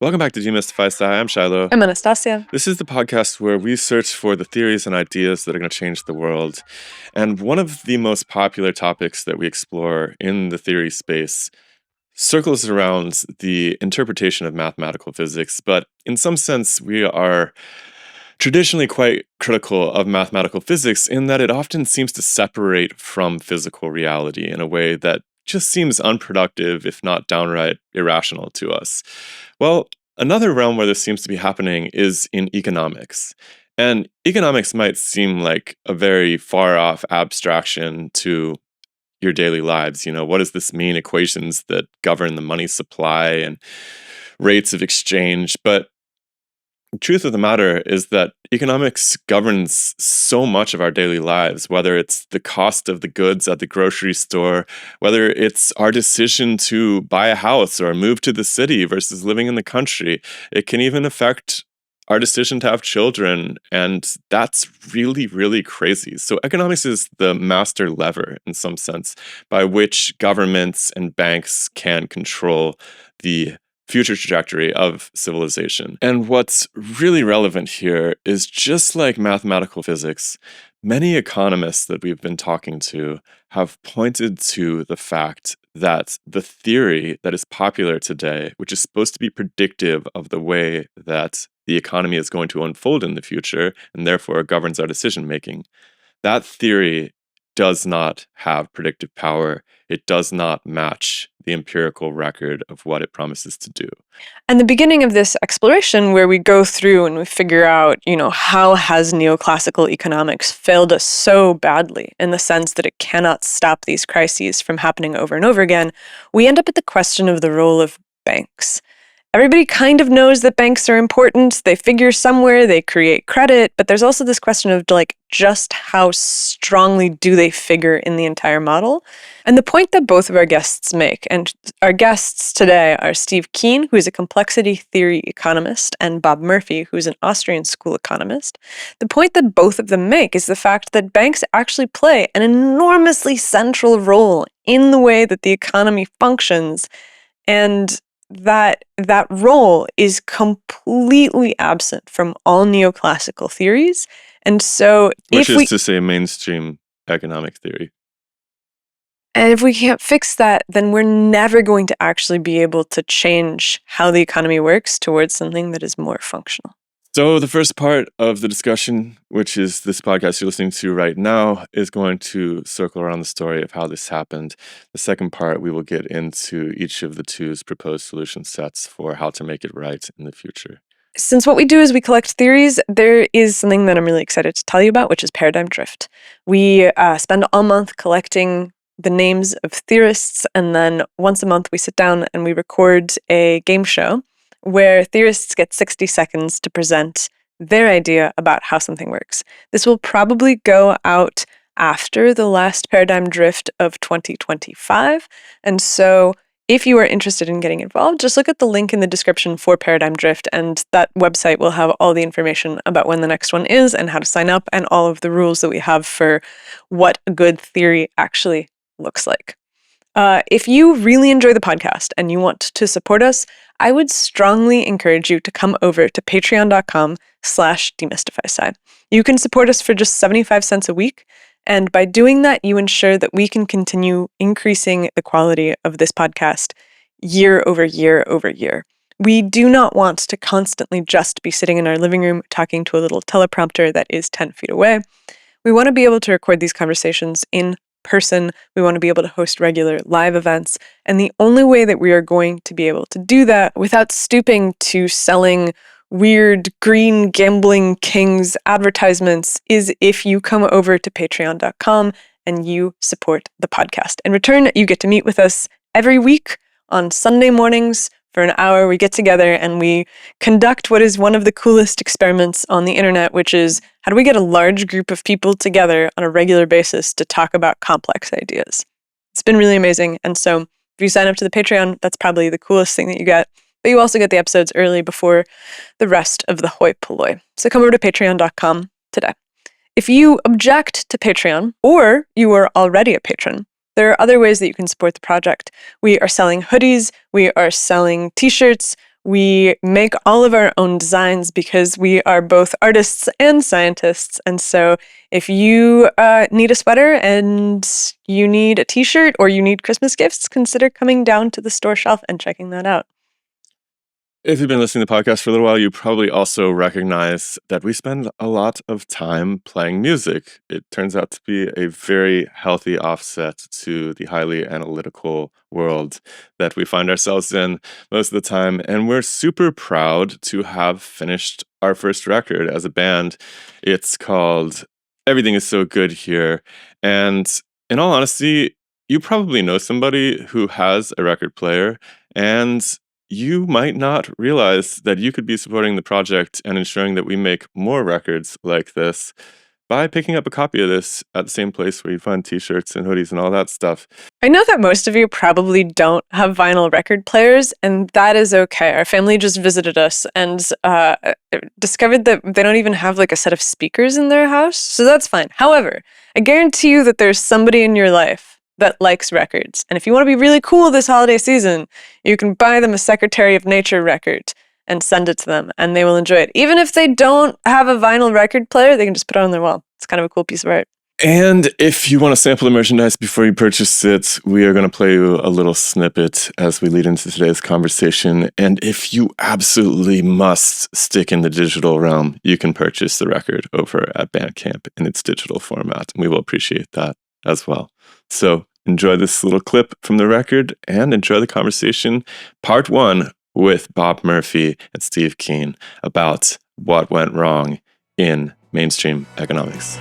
Welcome back to DemystifySci. I'm Shiloh. I'm Anastasia. This is the podcast where we search for the theories and ideas that are going to change the world. And one of the most popular topics that we explore in the theory space circles around the interpretation of mathematical physics. But in some sense, we are traditionally quite critical of mathematical physics in that it often seems to separate from physical reality in a way that just seems unproductive, if not downright irrational to us. Well, another realm where this seems to be happening is in economics. And economics might seem like a very far off abstraction to your daily lives. You know, what does this mean? Equations that govern the money supply and rates of exchange. But the truth of the matter is that economics governs so much of our daily lives, whether it's the cost of the goods at the grocery store, whether it's our decision to buy a house or move to the city versus living in the country. It can even affect our decision to have children, and that's really, really crazy. So economics is the master lever, in some sense, by which governments and banks can control the future trajectory of civilization. And what's really relevant here is, just like mathematical physics, many economists that we've been talking to have pointed to the fact that the theory that is popular today, which is supposed to be predictive of the way that the economy is going to unfold in the future, and therefore governs our decision making, that theory does not have predictive power. It does not match the empirical record of what it promises to do. And the beginning of this exploration, where we go through and we figure out, how has neoclassical economics failed us so badly in the sense that it cannot stop these crises from happening over and over again, we end up at the question of the role of banks. Everybody kind of knows that banks are important. They figure somewhere, they create credit, but there's also this question of just how strongly do they figure in the entire model? And the point that both of our guests make, and our guests today are Steve Keen, who is a complexity theory economist, and Bob Murphy, who is an Austrian school economist. The point that both of them make is the fact that banks actually play an enormously central role in the way that the economy functions, and that role is completely absent from all neoclassical theories. And so Which is to say mainstream economic theory. And if we can't fix that, then we're never going to actually be able to change how the economy works towards something that is more functional. So the first part of the discussion, which is this podcast you're listening to right now, is going to circle around the story of how this happened. The second part, we will get into each of the two's proposed solution sets for how to make it right in the future. Since what we do is we collect theories, there is something that I'm really excited to tell you about, which is paradigm drift. We spend all month collecting the names of theorists, and then once a month we sit down and we record a game show where theorists get 60 seconds to present their idea about how something works. This will probably go out after the last paradigm drift of 2025. And so if you are interested in getting involved, just look at the link in the description for paradigm drift, and that website will have all the information about when the next one is and how to sign up and all of the rules that we have for what a good theory actually looks like. If you really enjoy the podcast and you want to support us, I would strongly encourage you to come over to patreon.com/DemystifySci. You can support us for just 75 cents a week, and by doing that, you ensure that we can continue increasing the quality of this podcast year over year over year. We do not want to constantly just be sitting in our living room talking to a little teleprompter that is 10 feet away. We want to be able to record these conversations in person. We want to be able to host regular live events. And the only way that we are going to be able to do that without stooping to selling weird green gambling kings advertisements is if you come over to patreon.com and you support the podcast. In return, you get to meet with us every week on Sunday mornings. For an hour, we get together and we conduct what is one of the coolest experiments on the internet, which is how do we get a large group of people together on a regular basis to talk about complex ideas? It's been really amazing. And so if you sign up to the Patreon, that's probably the coolest thing that you get. But you also get the episodes early before the rest of the hoi polloi. So come over to patreon.com today. If you object to Patreon, or you are already a patron, there are other ways that you can support the project. We are selling hoodies, we are selling t-shirts, We make all of our own designs because we are both artists and scientists. And so if you need a sweater and you need a t-shirt or you need Christmas gifts, consider coming down to the store shelf and checking that out. If you've been listening to the podcast for a little while, you probably also recognize that we spend a lot of time playing music. It turns out to be a very healthy offset to the highly analytical world that we find ourselves in most of the time. And we're super proud to have finished our first record as a band. It's called Everything Is So Good Here. And in all honesty, you probably know somebody who has a record player, and you might not realize that you could be supporting the project and ensuring that we make more records like this by picking up a copy of this at the same place where you find t-shirts and hoodies and all that stuff. I know that most of you probably don't have vinyl record players, and that is okay. Our family just visited us and discovered that they don't even have like a set of speakers in their house, so that's fine. However, I guarantee you that there's somebody in your life that likes records. And if you want to be really cool this holiday season, you can buy them a Secretary of Nature record and send it to them, and they will enjoy it. Even if they don't have a vinyl record player, they can just put it on their wall. It's kind of a cool piece of art. And if you want to sample the merchandise before you purchase it, we are going to play you a little snippet as we lead into today's conversation. And if you absolutely must stick in the digital realm, you can purchase the record over at Bandcamp in its digital format, and we will appreciate that as well. So enjoy this little clip from the record and enjoy the conversation, part 1, with Bob Murphy and Steve Keen about what went wrong in mainstream economics.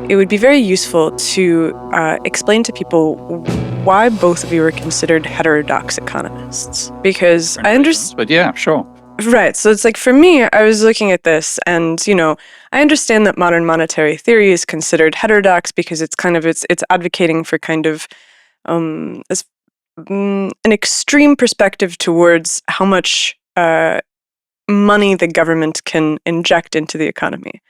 It would be very useful to explain to people why both of you are considered heterodox economists. Because I understand. But yeah, sure. Right. So it's like, for me, I was looking at this and, I understand that modern monetary theory is considered heterodox because it's kind of, it's advocating for kind of an extreme perspective towards how much money the government can inject into the economy.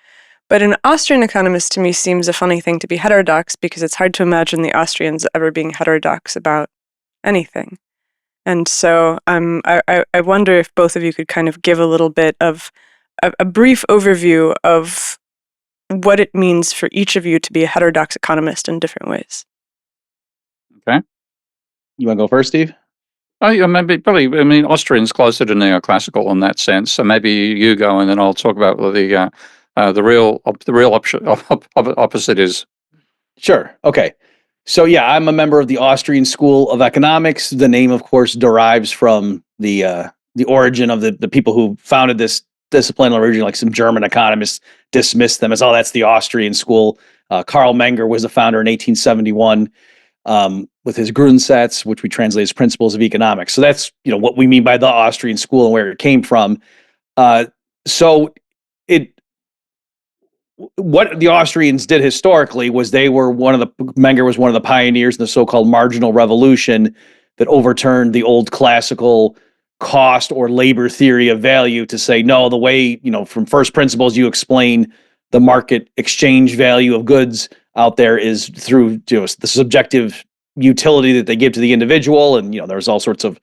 But an Austrian economist to me seems a funny thing to be heterodox because it's hard to imagine the Austrians ever being heterodox about anything. And so I wonder if both of you could kind of give a little bit of a brief overview of what it means for each of you to be a heterodox economist in different ways. Okay. You want to go first, Steve? Oh, yeah, maybe, probably. I mean, Austrian's closer to neoclassical in that sense. So maybe you go, and then I'll talk about the real opposite is. Sure. Okay. So yeah, I'm a member of the Austrian School of Economics. The name, of course, derives from the origin of the people who founded this discipline originally. Like some German economists dismissed them as, oh, that's the Austrian school. Karl Menger was the founder in 1871 with his Grundsätze, which we translate as Principles of Economics. So that's what we mean by the Austrian school and where it came from. What the Austrians did historically was Menger was one of the pioneers in the so-called marginal revolution that overturned the old classical cost or labor theory of value to say, no, the way, from first principles, you explain the market exchange value of goods out there is through the subjective utility that they give to the individual. And, there's all sorts of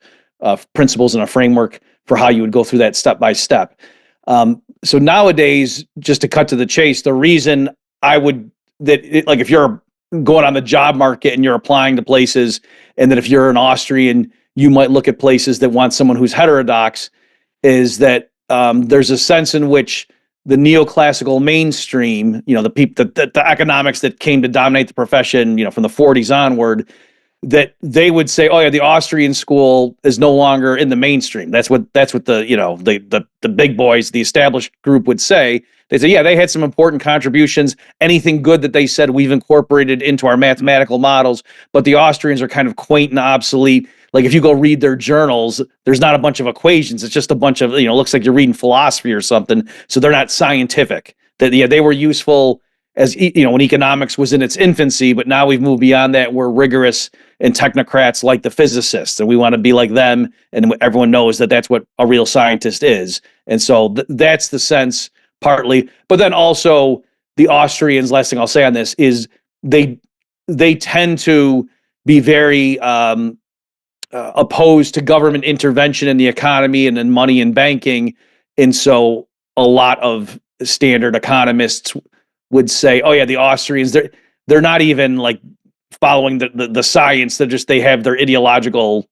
principles and a framework for how you would go through that step by step. So nowadays, just to cut to the chase, the reason if you're going on the job market and you're applying to places, and that if you're an Austrian, you might look at places that want someone who's heterodox, is that there's a sense in which the neoclassical mainstream, the economics that came to dominate the profession, from the 40s onward, that they would say, oh yeah, the Austrian school is no longer in the mainstream. That's what the big boys, the established group would say. They say, yeah, they had some important contributions. Anything good that they said, we've incorporated into our mathematical models, but the Austrians are kind of quaint and obsolete. Like if you go read their journals, there's not a bunch of equations. It's just a bunch of, looks like you're reading philosophy or something. So they're not scientific. That they were useful as, when economics was in its infancy, but now we've moved beyond that. We're rigorous and technocrats like the physicists, and we want to be like them. And everyone knows that that's what a real scientist is. And so that's the sense partly. But then also the Austrians, last thing I'll say on this is they tend to be very opposed to government intervention in the economy and in money and banking. And so a lot of standard economists would say, oh yeah, the Austrians, they're not even like following the science. They have their ideological,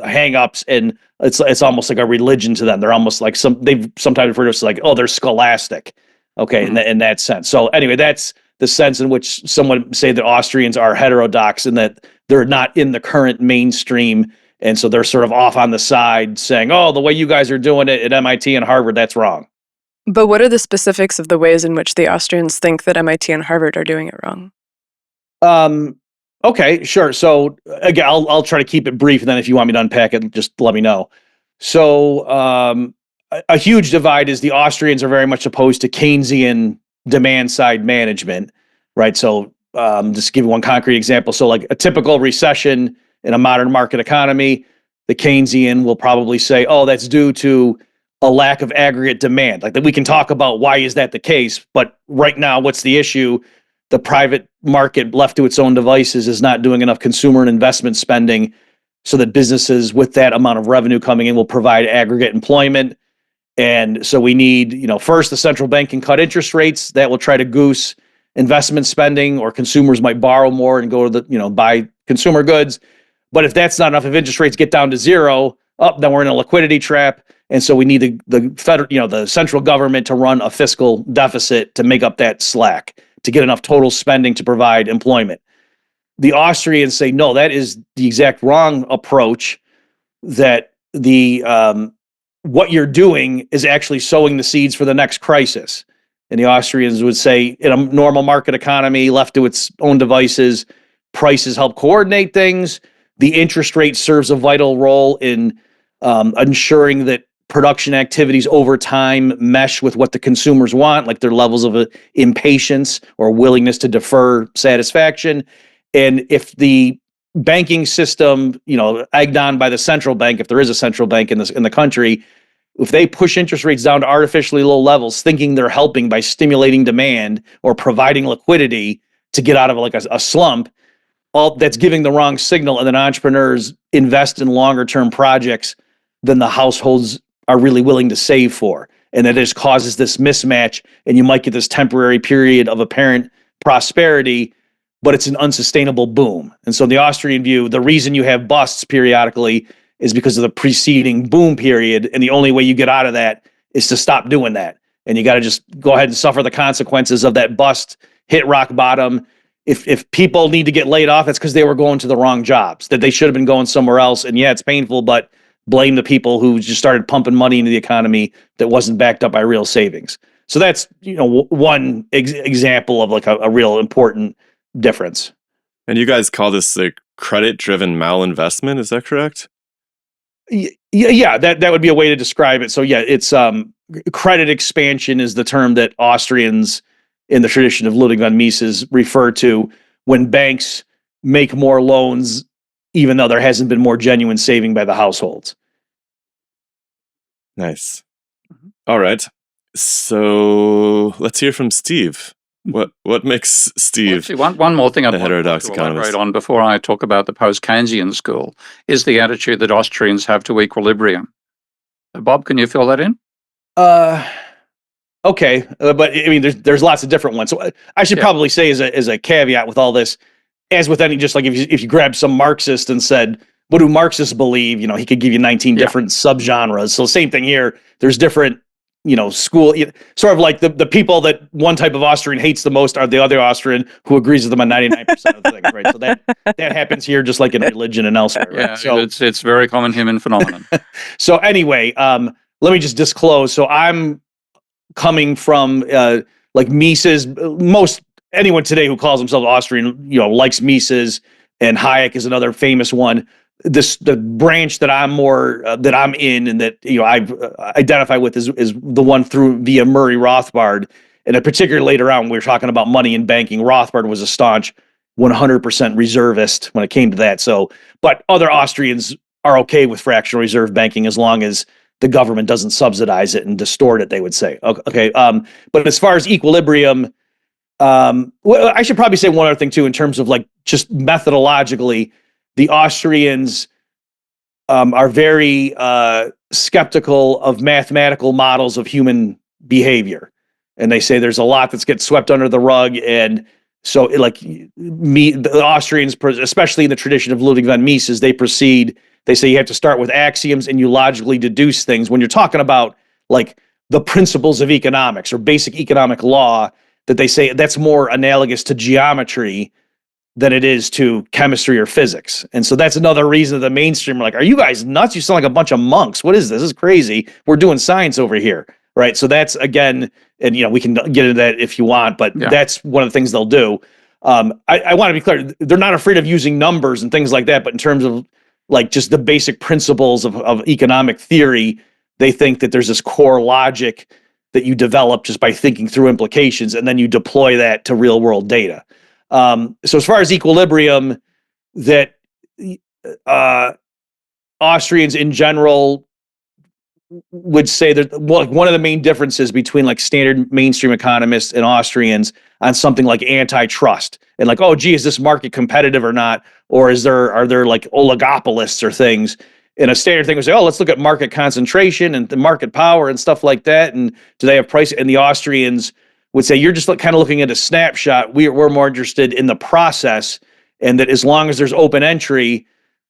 hang-ups, and it's almost like a religion to them. They're almost like they've sometimes referred to us like, oh, they're scholastic. Okay, in that sense. So anyway, that's the sense in which someone say that Austrians are heterodox and that they're not in the current mainstream. And so they're sort of off on the side saying, oh, the way you guys are doing it at MIT and Harvard, that's wrong. But what are the specifics of the ways in which the Austrians think that MIT and Harvard are doing it wrong? Okay, sure. So again, I'll try to keep it brief, and then if you want me to unpack it, just let me know. So a huge divide is the Austrians are very much opposed to Keynesian demand side management, right? So just give you one concrete example. So like a typical recession in a modern market economy, the Keynesian will probably say, oh, that's due to a lack of aggregate demand. Like that, we can talk about why is that the case, but right now, what's the issue? The private market left to its own devices is not doing enough consumer and investment spending so that businesses with that amount of revenue coming in will provide aggregate employment. And so we need, first the central bank can cut interest rates. That will try to goose investment spending, or consumers might borrow more and go to buy consumer goods. But if that's not enough, if interest rates get down to zero, then we're in a liquidity trap. And so we need the federal, the central government to run a fiscal deficit to make up that slack, to get enough total spending to provide employment. The Austrians say, no, that is the exact wrong approach, that what you're doing is actually sowing the seeds for the next crisis. And the Austrians would say, in a normal market economy left to its own devices, prices help coordinate things. The interest rate serves a vital role in ensuring that production activities over time mesh with what the consumers want, like their levels of impatience or willingness to defer satisfaction. And if the banking system, egged on by the central bank, if there is a central bank in the country, if they push interest rates down to artificially low levels, thinking they're helping by stimulating demand or providing liquidity to get out of like a slump, all that's giving the wrong signal, and then entrepreneurs invest in longer term projects than the households are really willing to save for. And that just causes this mismatch, and you might get this temporary period of apparent prosperity, but it's an unsustainable boom. And so in the Austrian view, the reason you have busts periodically is because of the preceding boom period, and the only way you get out of that is to stop doing that. And you got to just go ahead and suffer the consequences of that bust, hit rock bottom. If people need to get laid off, it's because they were going to the wrong jobs, that they should have been going somewhere else. And yeah, it's painful, but blame the people who just started pumping money into the economy that wasn't backed up by real savings. So that's one example of like a real important difference. And you guys call this like credit-driven malinvestment, is that correct? Yeah, that would be a way to describe it. So yeah, it's credit expansion is the term that Austrians in the tradition of Ludwig von Mises refer to when banks make more loans even though there hasn't been more genuine saving by the households. Nice. All right. So let's hear from Steve. What makes Steve one more thing I'd the like heterodox to economist elaborate on before I talk about the post-Keynesian school is the attitude that Austrians have to equilibrium. Bob, can you fill that in? Okay, but I mean, there's lots of different ones. So I should probably say as a caveat with all this, as with any, just like if you grab some Marxist and said, what do Marxists believe? He could give you 19 different subgenres. So same thing here. There's different, school, sort of like the people that one type of Austrian hates the most are the other Austrian who agrees with them on 99% of the things, right? So that happens here just like in religion and elsewhere, right? Yeah, so it's very common human phenomenon. So anyway, let me just disclose. So I'm coming from like Mises. Most anyone today who calls themselves Austrian, likes Mises, and Hayek is another famous one. The branch that I'm in and that I've identified with is the one via Murray Rothbard, and in particular later on we were talking about money and banking. Rothbard was a staunch 100% reservist when it came to that. So, but other Austrians are okay with fractional reserve banking as long as the government doesn't subsidize it and distort it, they would say. Okay. But as far as equilibrium, well, I should probably say one other thing too, in terms of like just methodologically, the Austrians are very skeptical of mathematical models of human behavior. And they say there's a lot that gets swept under the rug. And so the Austrians, especially in the tradition of Ludwig von Mises, they say you have to start with axioms and you logically deduce things. When you're talking about like the principles of economics or basic economic law, that they say that's more analogous to geometry than it is to chemistry or physics. And so that's another reason that the mainstream are like, are you guys nuts? You sound like a bunch of monks. What is this? This is crazy. We're doing science over here. Right. So that's, again, and we can get into that if you want, but that's one of the things they'll do. I want to be clear. They're not afraid of using numbers and things like that, but in terms of like just the basic principles of economic theory, they think that there's this core logic that you develop just by thinking through implications, and then you deploy that to real world data. So as far as equilibrium, that Austrians in general would say that one of the main differences between like standard mainstream economists and Austrians on something like antitrust and like, oh, gee, is this market competitive or not? Or are there like oligopolists or things? And a standard thing would say, oh, let's look at market concentration and the market power and stuff like that. And do they have price? And the Austrians would say, you're just kind of looking at a snapshot. We're more interested in the process, and that as long as there's open entry,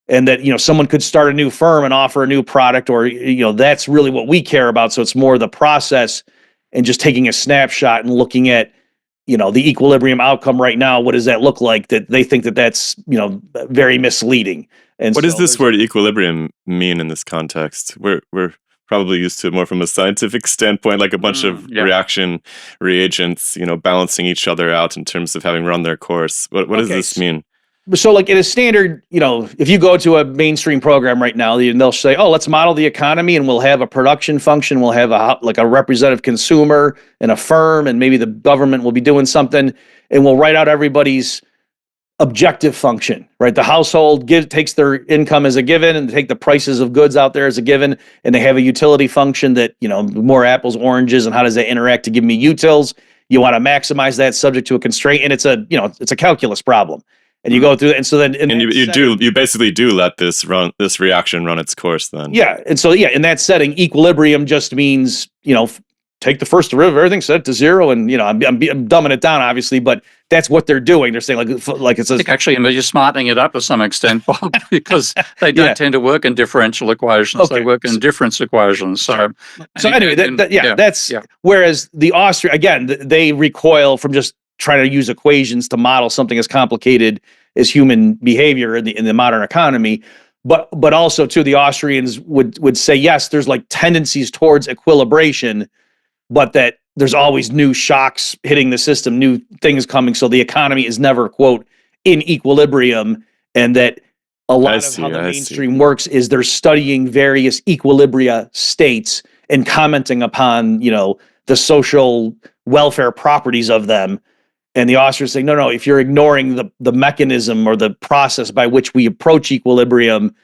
and that someone could start a new firm and offer a new product, or that's really what we care about. So it's more the process and just taking a snapshot and looking at the equilibrium outcome right now. What does that look like? That they think that's very misleading. And what does this word equilibrium mean in this context? We're probably used to it more from a scientific standpoint, like a bunch of reaction reagents, balancing each other out in terms of having run their course. What does this mean? So like in a standard, if you go to a mainstream program right now, they'll say, oh, let's model the economy and we'll have a production function. We'll have a representative consumer and a firm, and maybe the government will be doing something, and we'll write out everybody's objective function, right? The household takes their income as a given, and they take the prices of goods out there as a given, and they have a utility function that, more apples, oranges, and how does that interact to give me utils? You want to maximize that subject to a constraint, and it's a calculus problem. And you go through it, and so then you basically do let this reaction run its course then. Yeah, and so in that setting, equilibrium just means take the first derivative, everything, set it to zero, and I'm dumbing it down obviously, but that's what they're doing. They're saying like it's actually you're smartening it up to some extent, Bob, because they don't tend to work in differential equations. Okay. They work in difference equations. So anyway, that's whereas the Austrian, again, they recoil from just trying to use equations to model something as complicated as human behavior in the modern economy. But also too, the Austrians would say, yes, there's like tendencies towards equilibration, but that there's always new shocks hitting the system, new things coming. So the economy is never, quote, in equilibrium. And that a lot of how the mainstream works is they're studying various equilibria states and commenting upon, the social welfare properties of them. And the Austrians say, no, if you're ignoring the mechanism or the process by which we approach equilibrium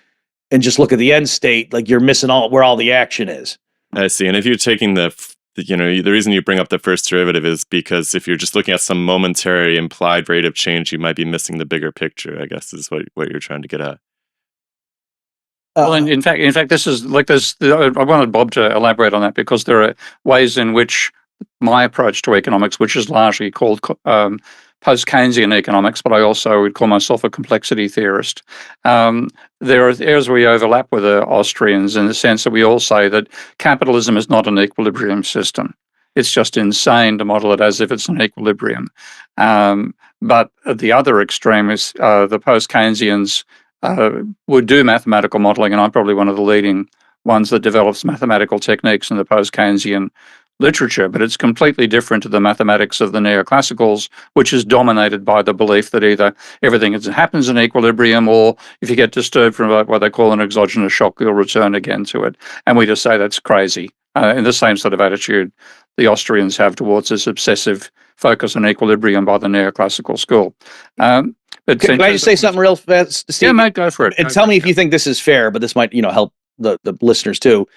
and just look at the end state, like you're missing where all the action is. I see. And if you're taking the reason you bring up the first derivative is because if you're just looking at some momentary implied rate of change, you might be missing the bigger picture, I guess is what you're trying to get at. Well, in fact, this is like this. I wanted Bob to elaborate on that, because there are ways in which my approach to economics, which is largely called post-Keynesian economics, but I also would call myself a complexity theorist. There are areas where we overlap with the Austrians in the sense that we all say that capitalism is not an equilibrium system. It's just insane to model it as if it's an equilibrium. But at the other extreme is the post-Keynesians would do mathematical modeling, and I'm probably one of the leading ones that develops mathematical techniques in the post-Keynesian literature, but it's completely different to the mathematics of the neoclassicals, which is dominated by the belief that either everything happens in equilibrium, or if you get disturbed from what they call an exogenous shock, you'll return again to it. And we just say that's crazy. In the same sort of attitude the Austrians have towards this obsessive focus on equilibrium by the neoclassical school. Can I just say something real fast, Steve? Yeah, mate, go for it. And tell me if you think this is fair, but this might, help the listeners too.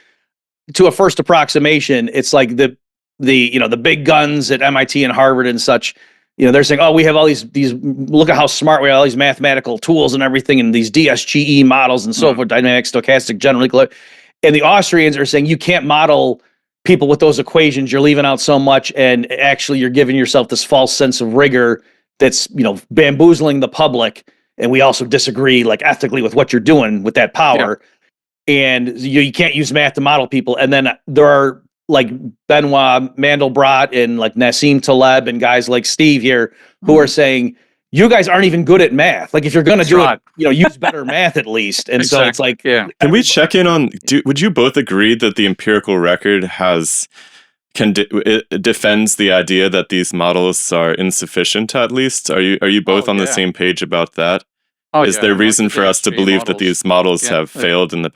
To a first approximation, it's like the big guns at MIT and Harvard and such. They're saying, oh, we have all these. Look at how smart we are, all these mathematical tools and everything, and these DSGE models and so forth, dynamic, stochastic, general equilibrium. And the Austrians are saying you can't model people with those equations. You're leaving out so much, and actually, you're giving yourself this false sense of rigor that's bamboozling the public. And we also disagree, like ethically, with what you're doing with that power. Yeah. And you can't use math to model people. And then there are like Benoit Mandelbrot and like Nassim Taleb and guys like Steve here who are saying, you guys aren't even good at math. Like if you're going to do it, use better math at least. And so it's like, Can we check in on, would you both agree that the empirical record defends the idea that these models are insufficient at least? Are you both on the same page about that? Is there reason for us to believe that these models have failed in the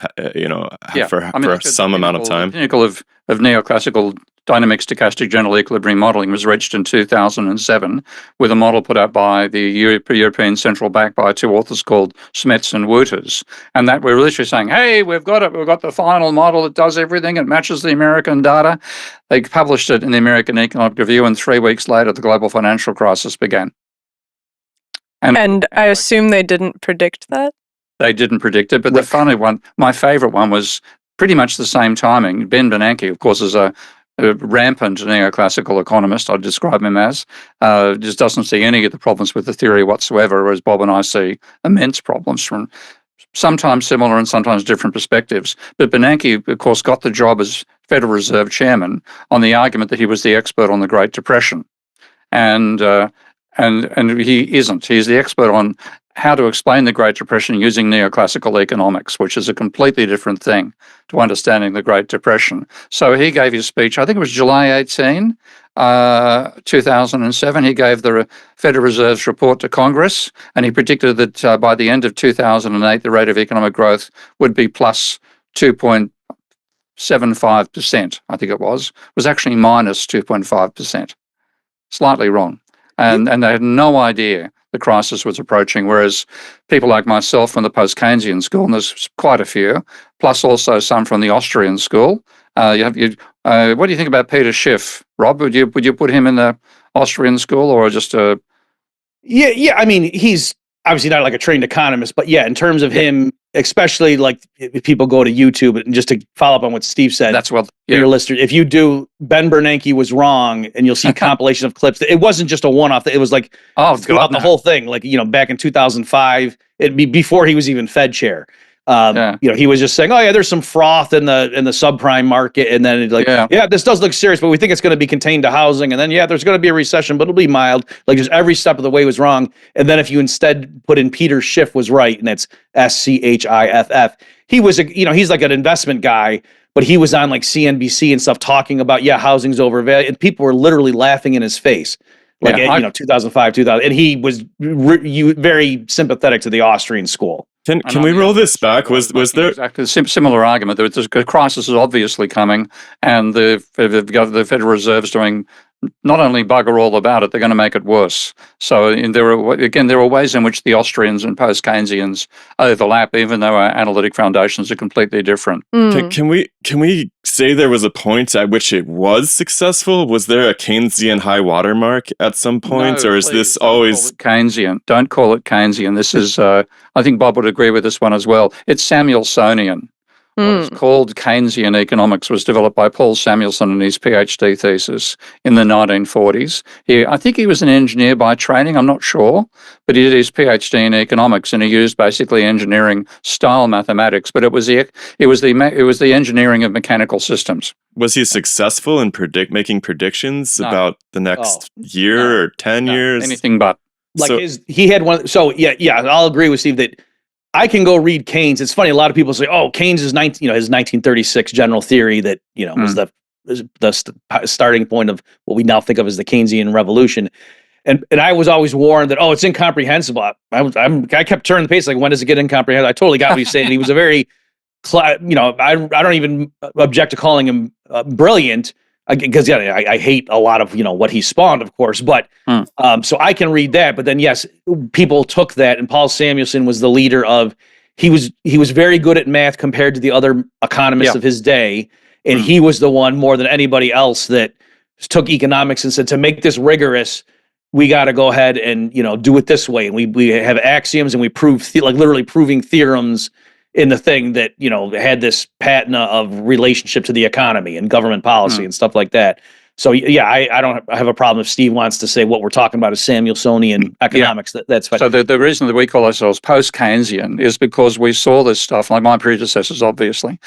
for some amount of time? The pinnacle of neoclassical dynamic stochastic general equilibrium modeling was reached in 2007 with a model put out by the European Central Bank by two authors called Smets and Wouters. And that we're literally saying, hey, we've got it. We've got the final model that does everything. It matches the American data. They published it in the American Economic Review, and 3 weeks later, the global financial crisis began. And I assume they didn't predict that? They didn't predict it, but the funny one, my favorite one, was pretty much the same timing. Ben Bernanke, of course, is a rampant neoclassical economist, I'd describe him as, just doesn't see any of the problems with the theory whatsoever, whereas Bob and I see immense problems from sometimes similar and sometimes different perspectives. But Bernanke, of course, got the job as Federal Reserve Chairman on the argument that he was the expert on the Great Depression. And he isn't. He's the expert on how to explain the Great Depression using neoclassical economics, which is a completely different thing to understanding the Great Depression. So he gave his speech, I think it was July 18, 2007. He gave the Federal Reserve's report to Congress, and he predicted that by the end of 2008, the rate of economic growth would be plus 2.75%, I think it was actually minus 2.5%. Slightly wrong. And they had no idea the crisis was approaching, whereas people like myself from the Post-Keynesian school, and there's quite a few, plus also some from the Austrian school. What do you think about Peter Schiff, Rob? Would you put him in the Austrian school or just a? Yeah. I mean, he's obviously not like a trained economist, but in terms of him, especially like if people go to YouTube, and just to follow up on what Steve said, that's what your listeners, if you do Ben Bernanke was wrong, and you'll see compilation of clips. It wasn't just a one-off. It was like throughout the whole thing. Like back in 2005, it'd be before he was even Fed chair. He was just saying, there's some froth in the subprime market, and then this does look serious, but we think it's going to be contained to housing, and then there's going to be a recession, but it'll be mild. Like just every step of the way was wrong, and then if you instead put in Peter Schiff was right, and it's Schiff. He was he's like an investment guy, but he was on like CNBC and stuff talking about housing's overvalued, and people were literally laughing in his face. 2005, 2000, and he was very sympathetic to the Austrian school. Can we roll this back? Was there exactly a similar argument? The crisis is obviously coming, and the Federal Reserve's doing not only bugger all about it, they're going to make it worse. So there are ways in which the Austrians and post-Keynesians overlap, even though our analytic foundations are completely different. Can we say there was a point at which it was successful? Was there a Keynesian high watermark at some point, or is this always Keynesian? Don't call it Keynesian. This is, I think Bob would agree with this one as well. It's Samuelsonian. What is called Keynesian economics was developed by Paul Samuelson in his PhD thesis in the 1940s. I think he was an engineer by training, I'm not sure, but he did his PhD in economics, and he used basically engineering style mathematics, but it was the engineering of mechanical systems. Was he successful in making predictions about the next year or 10 years? Anything but. He had one. So I'll agree with Steve that I can go read Keynes. It's funny. A lot of people say, Keynes is his 1936 general theory that, was the starting point of what we now think of as the Keynesian revolution. And I was always warned that, it's incomprehensible. I kept turning the page, like, when does it get incomprehensible? I totally got what he's saying. He was a very, I don't even object to calling him brilliant. because I hate a lot of what he spawned, of course, but so I can read that. But then yes, people took that, and Paul Samuelson was the leader of. He was very good at math compared to the other economists of his day, and he was the one more than anybody else that took economics and said, to make this rigorous, we got to go ahead and do it this way, and we have axioms, and we prove literally proving theorems in the thing that had this patina of relationship to the economy and government policy and stuff like that. So yeah, I don't have a problem if Steve wants to say what we're talking about is Samuelsonian economics. That's fine. So the reason that we call ourselves post-Keynesian is because we saw this stuff, like my predecessors obviously,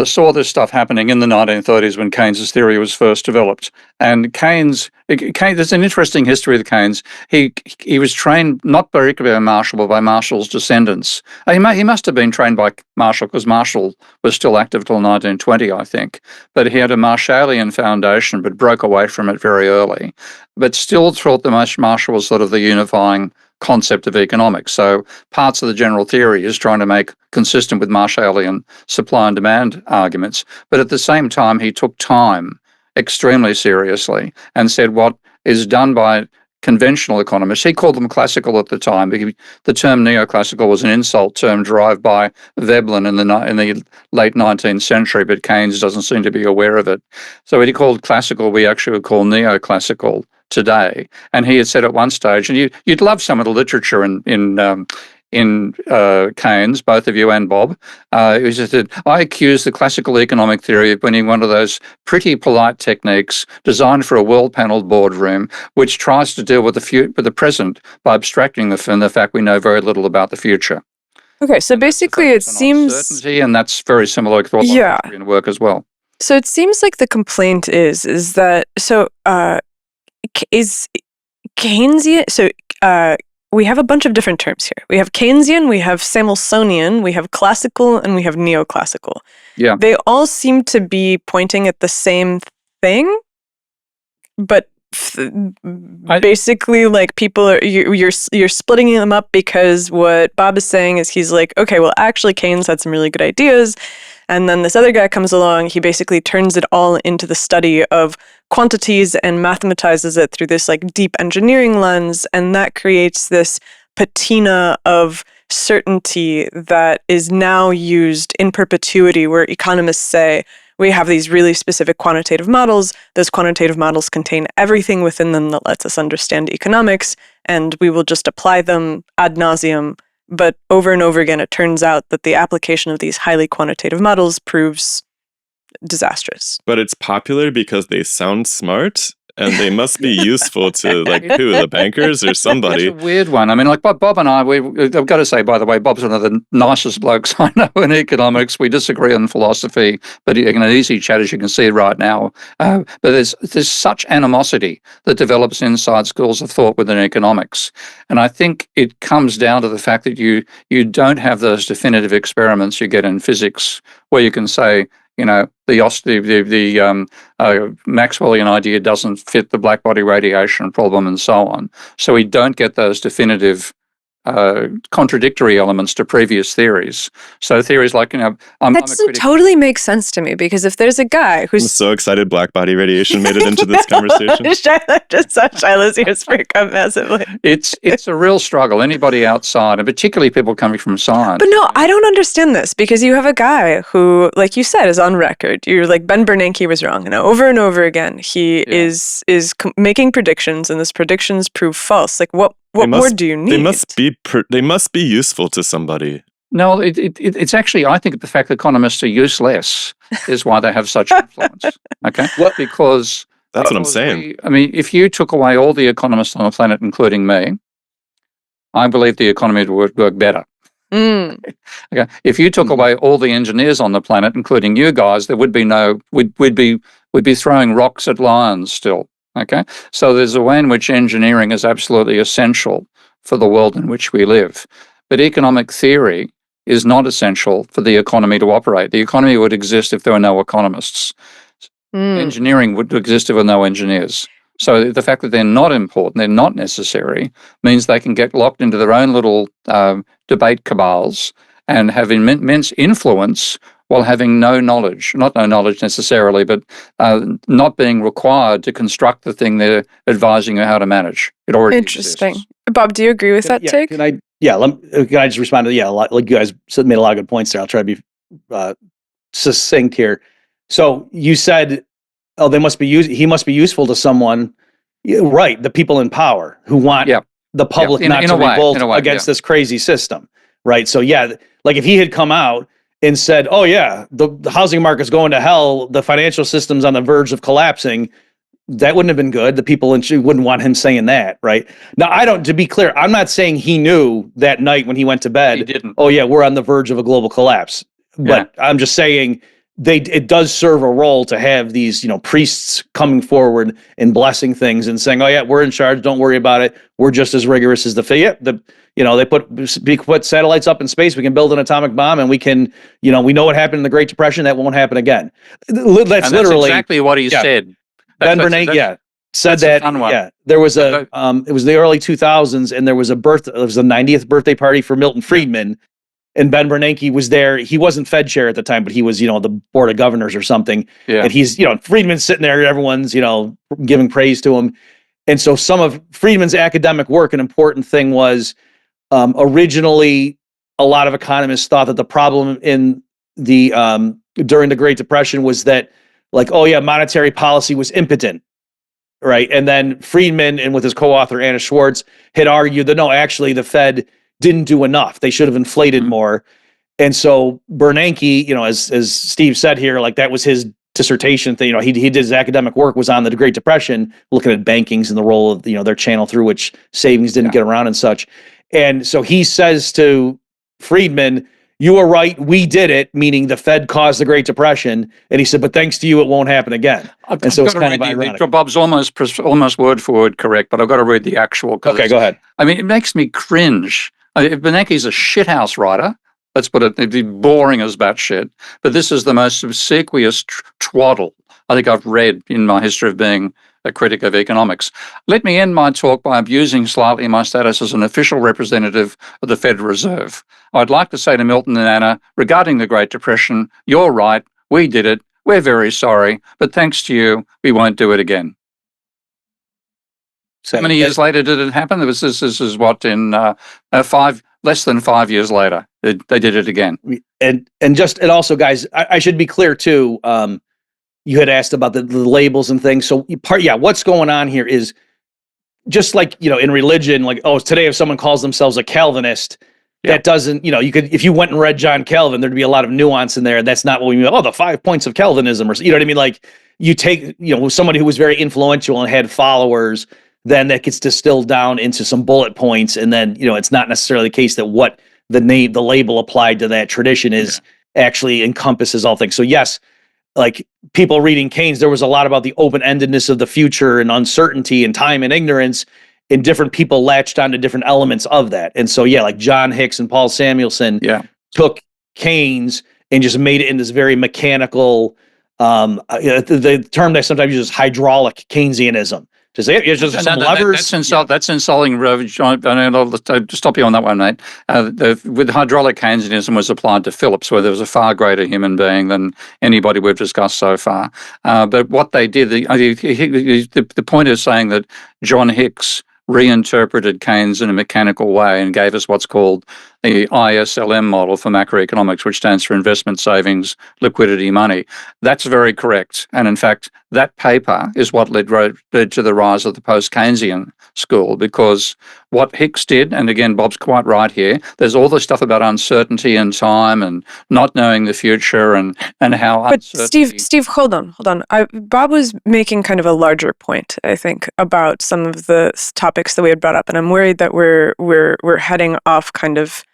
saw this stuff happening in the 1930s when Keynes's theory was first developed. And Keynes, there's an interesting history of Keynes. He was trained not directly by Marshall, but by Marshall's descendants. He must have been trained by Marshall because Marshall was still active till 1920, I think. But he had a Marshallian foundation, but broke away from it very early. But still thought the Marshall was sort of the unifying concept of economics. So parts of the general theory is trying to make consistent with Marshallian supply and demand arguments. But at the same time, he took time extremely seriously and said what is done by conventional economists, he called them classical at the time. The term neoclassical was an insult term derived by Veblen in the late 19th century, but Keynes doesn't seem to be aware of it. So what he called classical, we actually would call neoclassical today. And he had said at one stage, and you'd love some of the literature in Keynes, both of you and Bob, he said, I accuse the classical economic theory of being one of those pretty polite techniques designed for a well-panelled boardroom, which tries to deal with the present by abstracting from the fact we know very little about the future. Okay, so basically it seems... uncertainty, and that's very similar to Austrian work as well. So it seems like the complaint is that, is Keynesian... So, we have a bunch of different terms here. We have Keynesian, we have Samuelsonian, we have classical, and we have neoclassical. Yeah. They all seem to be pointing at the same thing, but basically, like, people are you're splitting them up because what Bob is saying is he's like, okay, well, actually, Keynes had some really good ideas, and then this other guy comes along. He basically turns it all into the study of quantities and mathematizes it through this like deep engineering lens, and that creates this patina of certainty that is now used in perpetuity, where economists say we have these really specific quantitative models. Those quantitative models contain everything within them that lets us understand economics, and we will just apply them ad nauseum. But over and over again, it turns out that the application of these highly quantitative models proves disastrous. But it's popular because they sound smart, and they must be useful to, like, who, the bankers or somebody? It's a weird one. I mean, like Bob and I, I've got to say, by the way, Bob's one of the nicest blokes I know in economics. We disagree on philosophy, but an easy chat, as you can see right now. But there's such animosity that develops inside schools of thought within economics. And I think it comes down to the fact that you don't have those definitive experiments you get in physics, where you can say, the Maxwellian idea doesn't fit the blackbody radiation problem and so on. So we don't get those definitive contradictory elements to previous theories. So theories like, that doesn't totally make sense to me, because if there's a guy who's... I'm so excited blackbody radiation made it into this conversation. Just saw Shiloh's ears freak out massively. It's a real struggle. Anybody outside, and particularly people coming from science. But no, I don't understand this, because you have a guy who, like you said, is on record. You're like, Ben Bernanke was wrong. And over again, he is making predictions, and those predictions prove false. Like, what more do you need? They must be useful to somebody. No, it's actually, I think the fact that economists are useless is why they have such influence. Okay? Because that's what I'm saying. If you took away all the economists on the planet, including me, I believe the economy would work better. Okay. If you took away all the engineers on the planet, including you guys, there would be we'd be throwing rocks at lions still. Okay, so there's a way in which engineering is absolutely essential for the world in which we live. But economic theory is not essential for the economy to operate. The economy would exist if there were no economists. Engineering would exist if there were no engineers. So the fact that they're not important, they're not necessary, means they can get locked into their own little debate cabals and have immense influence while having no knowledge, not no knowledge necessarily, but not being required to construct the thing they're advising you how to manage. It already Interesting. exists. Bob, do you agree with that take? Can I just respond to like you guys made a lot of good points there. I'll try to be succinct here. So you said, oh, he must be useful to someone, right? The people in power who want the public not to revolt against this crazy system, right? So like if he had come out and said, oh yeah, the housing market's going to hell, the financial system's on the verge of collapsing, that wouldn't have been good. The people wouldn't want him saying that, right? Now, to be clear, I'm not saying he knew that night when he went to bed, he didn't. Oh yeah, we're on the verge of a global collapse. But I'm just saying it does serve a role to have these, priests coming forward and blessing things and saying, oh yeah, we're in charge. Don't worry about it. We're just as rigorous as they put satellites up in space. We can build an atomic bomb, and we can, we know what happened in the Great Depression. That won't happen again. That's literally exactly what he said. Ben Bernanke, said that. There was it was the early 2000s, and there was a 90th birthday party for Milton Friedman. And Ben Bernanke was there. He wasn't Fed chair at the time, but he was, the board of governors or something. Yeah. And he's, Friedman's sitting there, everyone's, giving praise to him. And so some of Friedman's academic work, an important thing was originally a lot of economists thought that the problem in during the Great Depression was that, like, oh yeah, monetary policy was impotent, right? And then Friedman, and with his co-author Anna Schwartz, had argued that no, actually the Fed didn't do enough. They should have inflated more. And so Bernanke, as Steve said here, like that was his dissertation thing. He did his academic work was on the Great Depression, looking at bankings and the role of their channel through which savings didn't get around and such. And so he says to Friedman, you were right, we did it, meaning the Fed caused the Great Depression. And he said, but thanks to you, it won't happen again. And so it's kind of ironic. Bob's almost word for word correct, but I've got to read the actual. Okay, go ahead. I mean, it makes me cringe. Bernanke's a shithouse writer. Let's put it, it'd be boring as batshit. But this is the most obsequious twaddle I think I've read in my history of being a critic of economics. Let me end my talk by abusing slightly my status as an official representative of the Federal Reserve. I'd like to say to Milton and Anna, regarding the Great Depression, you're right, we did it, we're very sorry, but thanks to you, we won't do it again. How many years later did it happen? This is what, in less than 5 years later, they did it again. And also, guys, I should be clear too. You had asked about the labels and things. So what's going on here is just like, in religion, like, oh, today if someone calls themselves a Calvinist, that doesn't, you could, if you went and read John Calvin, there'd be a lot of nuance in there. That's not what we mean. Oh, the 5 points of Calvinism, or, you know what I mean? Like, you take, somebody who was very influential and had followers, then that gets distilled down into some bullet points. And then, it's not necessarily the case that what the label applied to that tradition is actually encompasses all things. So yes, like people reading Keynes, there was a lot about the open-endedness of the future and uncertainty and time and ignorance, and different people latched onto different elements of that. And so, like John Hicks and Paul Samuelson took Keynes and just made it in this very mechanical, the term they sometimes use is hydraulic Keynesianism. To say it's just some levers. That's insulting. John, I'll stop you on that one, mate. With hydraulic Keynesianism was applied to Phillips, where there was a far greater human being than anybody we've discussed so far. But what they did, the point is saying that John Hicks reinterpreted Keynes in a mechanical way and gave us what's called the ISLM model for macroeconomics, which stands for investment, savings, liquidity, money. That's very correct. And in fact, that paper is what led to the rise of the post-Keynesian school, because what Hicks did, and again, Bob's quite right here, there's all this stuff about uncertainty and time and not knowing the future and how But Steve, hold on. Bob was making kind of a larger point, I think, about some of the topics that we had brought up, and I'm worried that we're heading off kind of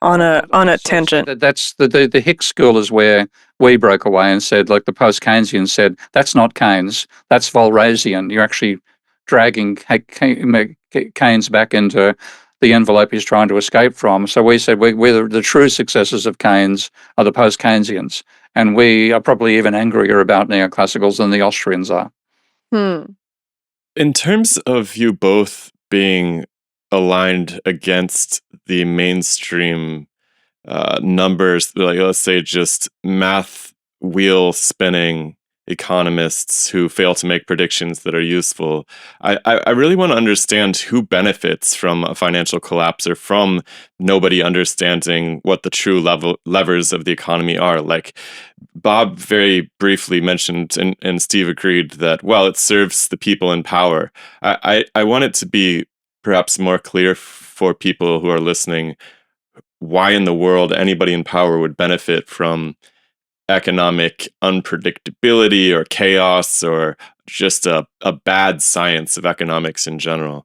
on a tangent. That's the Hicks school is where we broke away and said, like the post-Keynesians said, that's not Keynes, that's Walrasian. You're actually dragging Keynes back into the envelope he's trying to escape from. So we said we're the true successors of Keynes are the post-Keynesians, and we are probably even angrier about neoclassicals than the Austrians are. In terms of you both being aligned against the mainstream numbers, like let's say just math wheel spinning economists who fail to make predictions that are useful. I really want to understand who benefits from a financial collapse or from nobody understanding what the true levers of the economy are. Like Bob very briefly mentioned, and Steve agreed that, well, it serves the people in power. I want it to be perhaps more clear for people who are listening why in the world anybody in power would benefit from economic unpredictability or chaos or just a bad science of economics in general.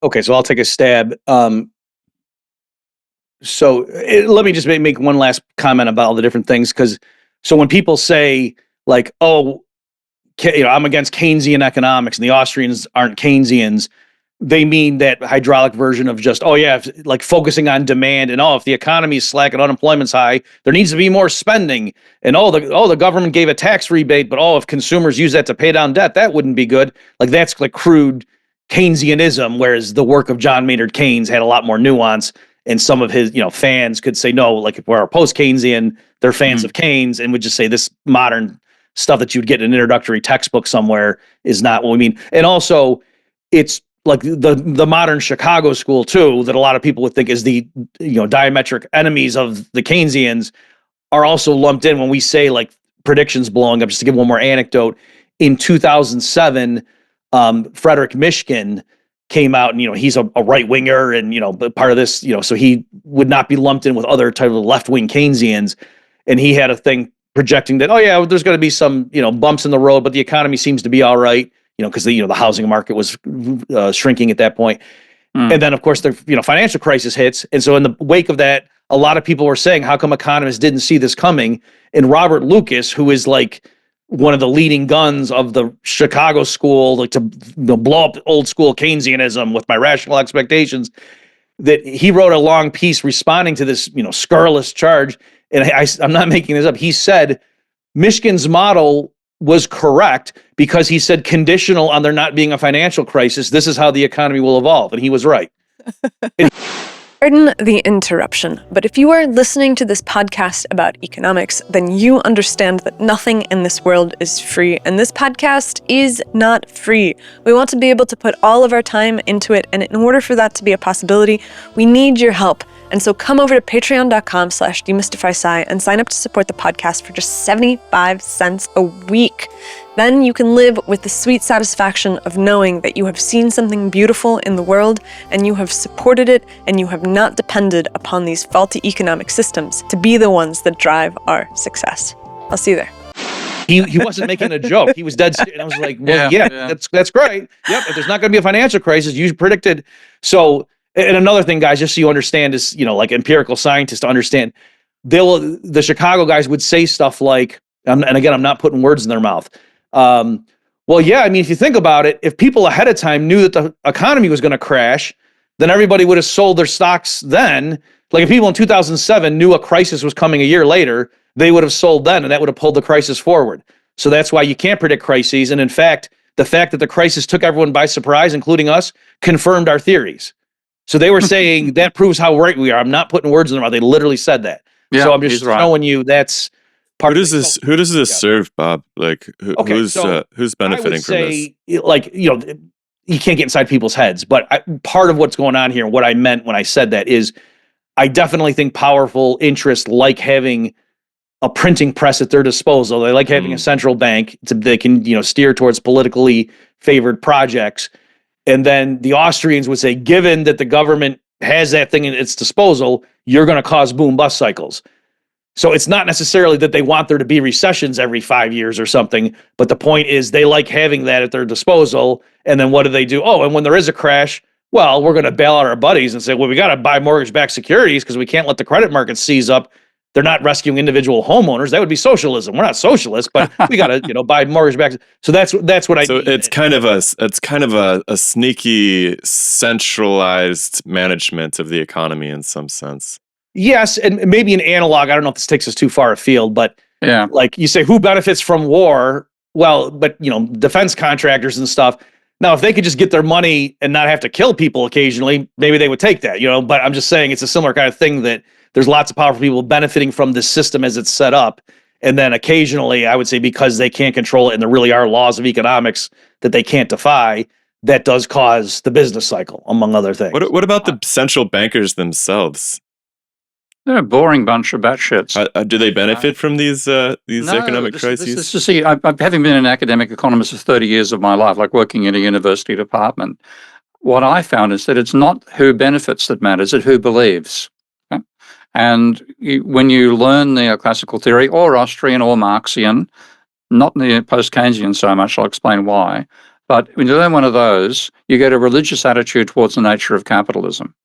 Okay, so I'll take a stab. Let me just make one last comment about all the different things, because so when people say like, oh, I'm against Keynesian economics and the Austrians aren't Keynesians, they mean that hydraulic version of just, oh yeah, like focusing on demand, and if the economy is slack and unemployment's high, there needs to be more spending, and the government gave a tax rebate, but if consumers use that to pay down debt, that wouldn't be good. Like that's like crude Keynesianism, whereas the work of John Maynard Keynes had a lot more nuance, and some of his fans could say no, like if we're post-Keynesian, they're fans of Keynes, and would just say this modern stuff that you'd get in an introductory textbook somewhere is not what we mean. And also, it's like the modern Chicago school too, that a lot of people would think is the diametric enemies of the Keynesians, are also lumped in when we say like predictions blowing up. Just to give one more anecdote, in 2007, Frederick Mishkin came out, and he's a right winger, and but part of this, so he would not be lumped in with other type of left wing Keynesians, and he had a thing projecting that there's going to be some bumps in the road, but the economy seems to be all right. Because the housing market was shrinking at that point. And then, of course, the financial crisis hits. And so in the wake of that, a lot of people were saying, how come economists didn't see this coming? And Robert Lucas, who is like one of the leading guns of the Chicago school, like to blow up old school Keynesianism with my rational expectations, that he wrote a long piece responding to this scurrilous charge. And I'm not making this up. He said Mishkin's model was correct because he said, conditional on there not being a financial crisis, this is how the economy will evolve. And he was right. Pardon the interruption, but if you are listening to this podcast about economics, then you understand that nothing in this world is free, and this podcast is not free. We want to be able to put all of our time into it, and in order for that to be a possibility, we need your help. And so come over to patreon.com/DemystifySci and sign up to support the podcast for just 75 cents a week. Then you can live with the sweet satisfaction of knowing that you have seen something beautiful in the world, and you have supported it, and you have not depended upon these faulty economic systems to be the ones that drive our success. I'll see you there. He wasn't making a joke. He was dead serious. And I was like, well, yeah. That's great. Yep, if there's not going to be a financial crisis, you predicted. So, and another thing, guys, just so you understand, is, like empirical scientists to understand, the Chicago guys would say stuff like, and again, I'm not putting words in their mouth. Well, yeah, I mean, if you think about it, if people ahead of time knew that the economy was going to crash, then everybody would have sold their stocks then. Like if people in 2007 knew a crisis was coming a year later, they would have sold then, and that would have pulled the crisis forward. So that's why you can't predict crises. And in fact, the fact that the crisis took everyone by surprise, including us, confirmed our theories. So they were saying that proves how right we are. I'm not putting words in their mouth. They literally said that. Yeah, so I'm just showing you that's part. Who does this serve, Bob? Like who's benefiting from this? Like you can't get inside people's heads, but part of what's going on here, what I meant when I said that is, I definitely think powerful interests like having a printing press at their disposal. They like having a central bank they can steer towards politically favored projects. And then the Austrians would say, given that the government has that thing at its disposal, you're going to cause boom bust cycles. So it's not necessarily that they want there to be recessions every 5 years or something, but the point is they like having that at their disposal. And then what do they do? Oh, and when there is a crash, well, we're going to bail out our buddies and say, well, we got to buy mortgage-backed securities because we can't let the credit market seize up. They're not rescuing individual homeowners. That would be socialism. We're not socialists, but we got to, buy mortgage-backed. So that's what I. So mean. It's kind of a sneaky centralized management of the economy in some sense. Yes, and maybe an analog. I don't know if this takes us too far afield, but like you say, who benefits from war? Well, but defense contractors and stuff. Now, if they could just get their money and not have to kill people occasionally, maybe they would take that. But I'm just saying it's a similar kind of thing that there's lots of powerful people benefiting from this system as it's set up. And then occasionally, I would say, because they can't control it and there really are laws of economics that they can't defy, that does cause the business cycle, among other things. What about the central bankers themselves? They're a boring bunch of batshits. Do they benefit from these economic crises? See, having been an academic economist for 30 years of my life, like working in a university department, what I found is that it's not who benefits that matters, it's who believes. Okay? And when you learn neoclassical theory, or Austrian or Marxian, not post-Keynesian so much, I'll explain why, but when you learn one of those, you get a religious attitude towards the nature of capitalism.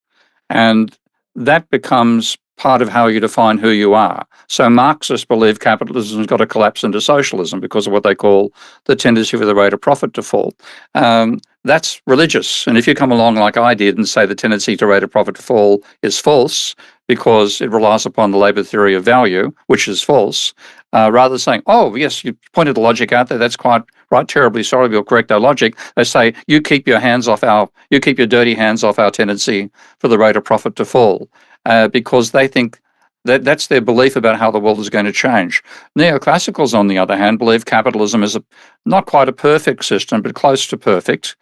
And that becomes part of how you define who you are. So Marxists believe capitalism's got to collapse into socialism because of what they call the tendency for the rate of profit to fall. That's religious. And if you come along like I did and say the tendency to rate of profit to fall is false because it relies upon the labor theory of value, which is false, rather than saying, oh, yes, you pointed the logic out there, that's quite right, terribly sorry, we'll correct our logic. They say, you keep your dirty hands off our tendency for the rate of profit to fall. Because they think that's their belief about how the world is going to change. Neoclassicals, on the other hand, believe capitalism is not quite a perfect system, but close to perfect,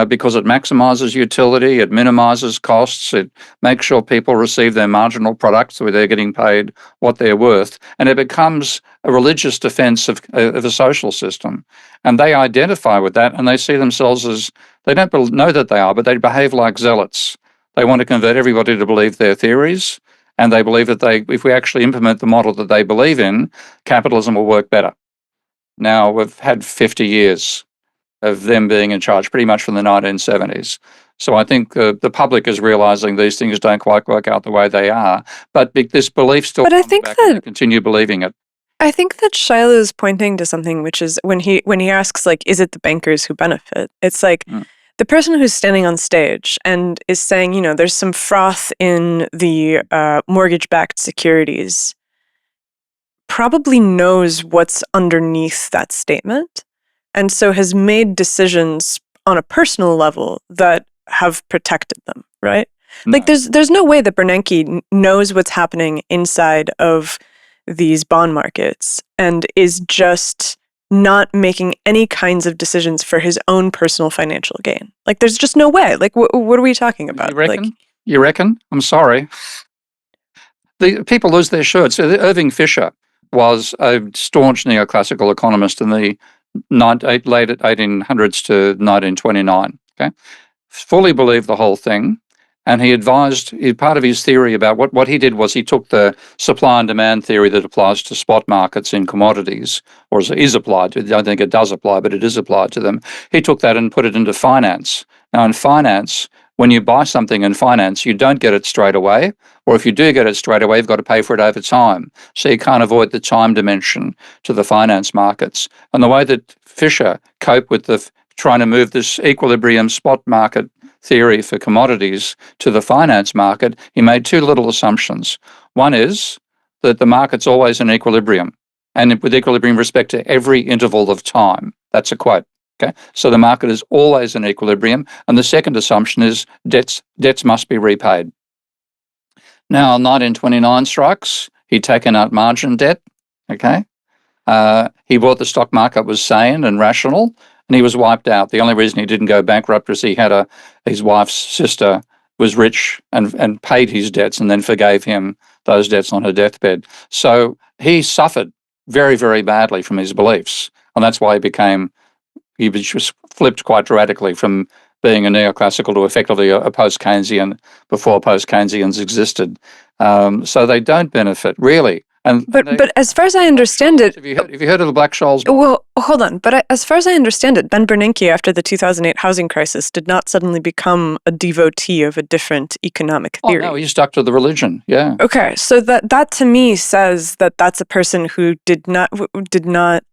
because it maximizes utility, it minimizes costs, it makes sure people receive their marginal products where they're getting paid what they're worth, and it becomes a religious defense of a social system. And they identify with that, and they see themselves as, they don't know that they are, but they behave like zealots. They want to convert everybody to believe their theories, and they believe that if we actually implement the model that they believe in, capitalism will work better. Now, we've had 50 years of them being in charge, pretty much from the 1970s. So I think the public is realizing these things don't quite work out the way they are, but this belief still comes back and they continue believing it. I think that Shiloh is pointing to something, which is when he asks, like, is it the bankers who benefit? It's like, the person who's standing on stage and is saying, there's some froth in the mortgage-backed securities, probably knows what's underneath that statement, and so has made decisions on a personal level that have protected them, right? No. Like, there's no way that Bernanke knows what's happening inside of these bond markets and is just not making any kinds of decisions for his own personal financial gain. Like, there's just no way. Like, what are we talking about? You reckon? I'm sorry. The people lose their shirts. So Irving Fisher was a staunch neoclassical economist in the late 1800s to 1929. Okay, fully believed the whole thing. And he advised, part of his theory about what he did was he took the supply and demand theory that applies to spot markets in commodities, or is applied to, I don't think it does apply, but it is applied to them. He took that and put it into finance. Now in finance, when you buy something in finance, you don't get it straight away, or if you do get it straight away, you've got to pay for it over time. So you can't avoid the time dimension to the finance markets. And the way that Fisher coped with trying to move this equilibrium spot market theory for commodities to the finance market, he made two little assumptions. One is that the market's always in equilibrium, and with equilibrium respect to every interval of time. That's a quote. Okay, so the market is always in equilibrium. And the second assumption is debts must be repaid. Now, 1929 strikes. He'd taken out margin debt. Okay, he thought the stock market was sane and rational, and he was wiped out. The only reason he didn't go bankrupt was he had his wife's sister was rich and paid his debts and then forgave him those debts on her deathbed. So he suffered very, very badly from his beliefs, and that's why he was just flipped quite radically from being a neoclassical to effectively a post-Keynesian before post-Keynesians existed. So they don't benefit, really. But as far as I understand it... Have you heard of the Black-Scholes? Well, hold on. But as far as I understand it, Ben Bernanke, after the 2008 housing crisis, did not suddenly become a devotee of a different economic theory. Oh, no, he stuck to the religion, yeah. Okay, so that to me says that that's a person who did not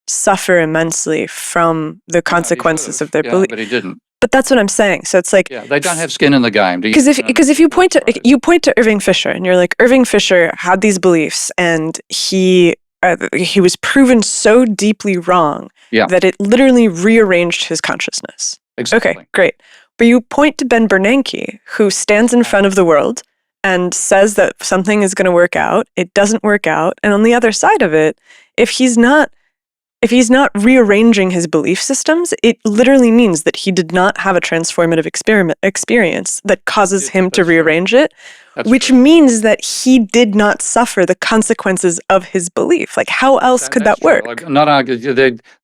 suffer immensely from the consequences of their belief. But he didn't. But that's what I'm saying. So it's like, yeah, they don't have skin in the game. Because if you point to Irving Fisher and you're like, Irving Fisher had these beliefs and he was proven so deeply wrong that it literally rearranged his consciousness. Exactly. Okay, great. But you point to Ben Bernanke, who stands in front of the world and says that something is going to work out, it doesn't work out. And on the other side of it, if he's not rearranging his belief systems, it literally means that he did not have a transformative experience that causes him to rearrange it, which means that he did not suffer the consequences of his belief. Like, how else could that work? Like, not argue.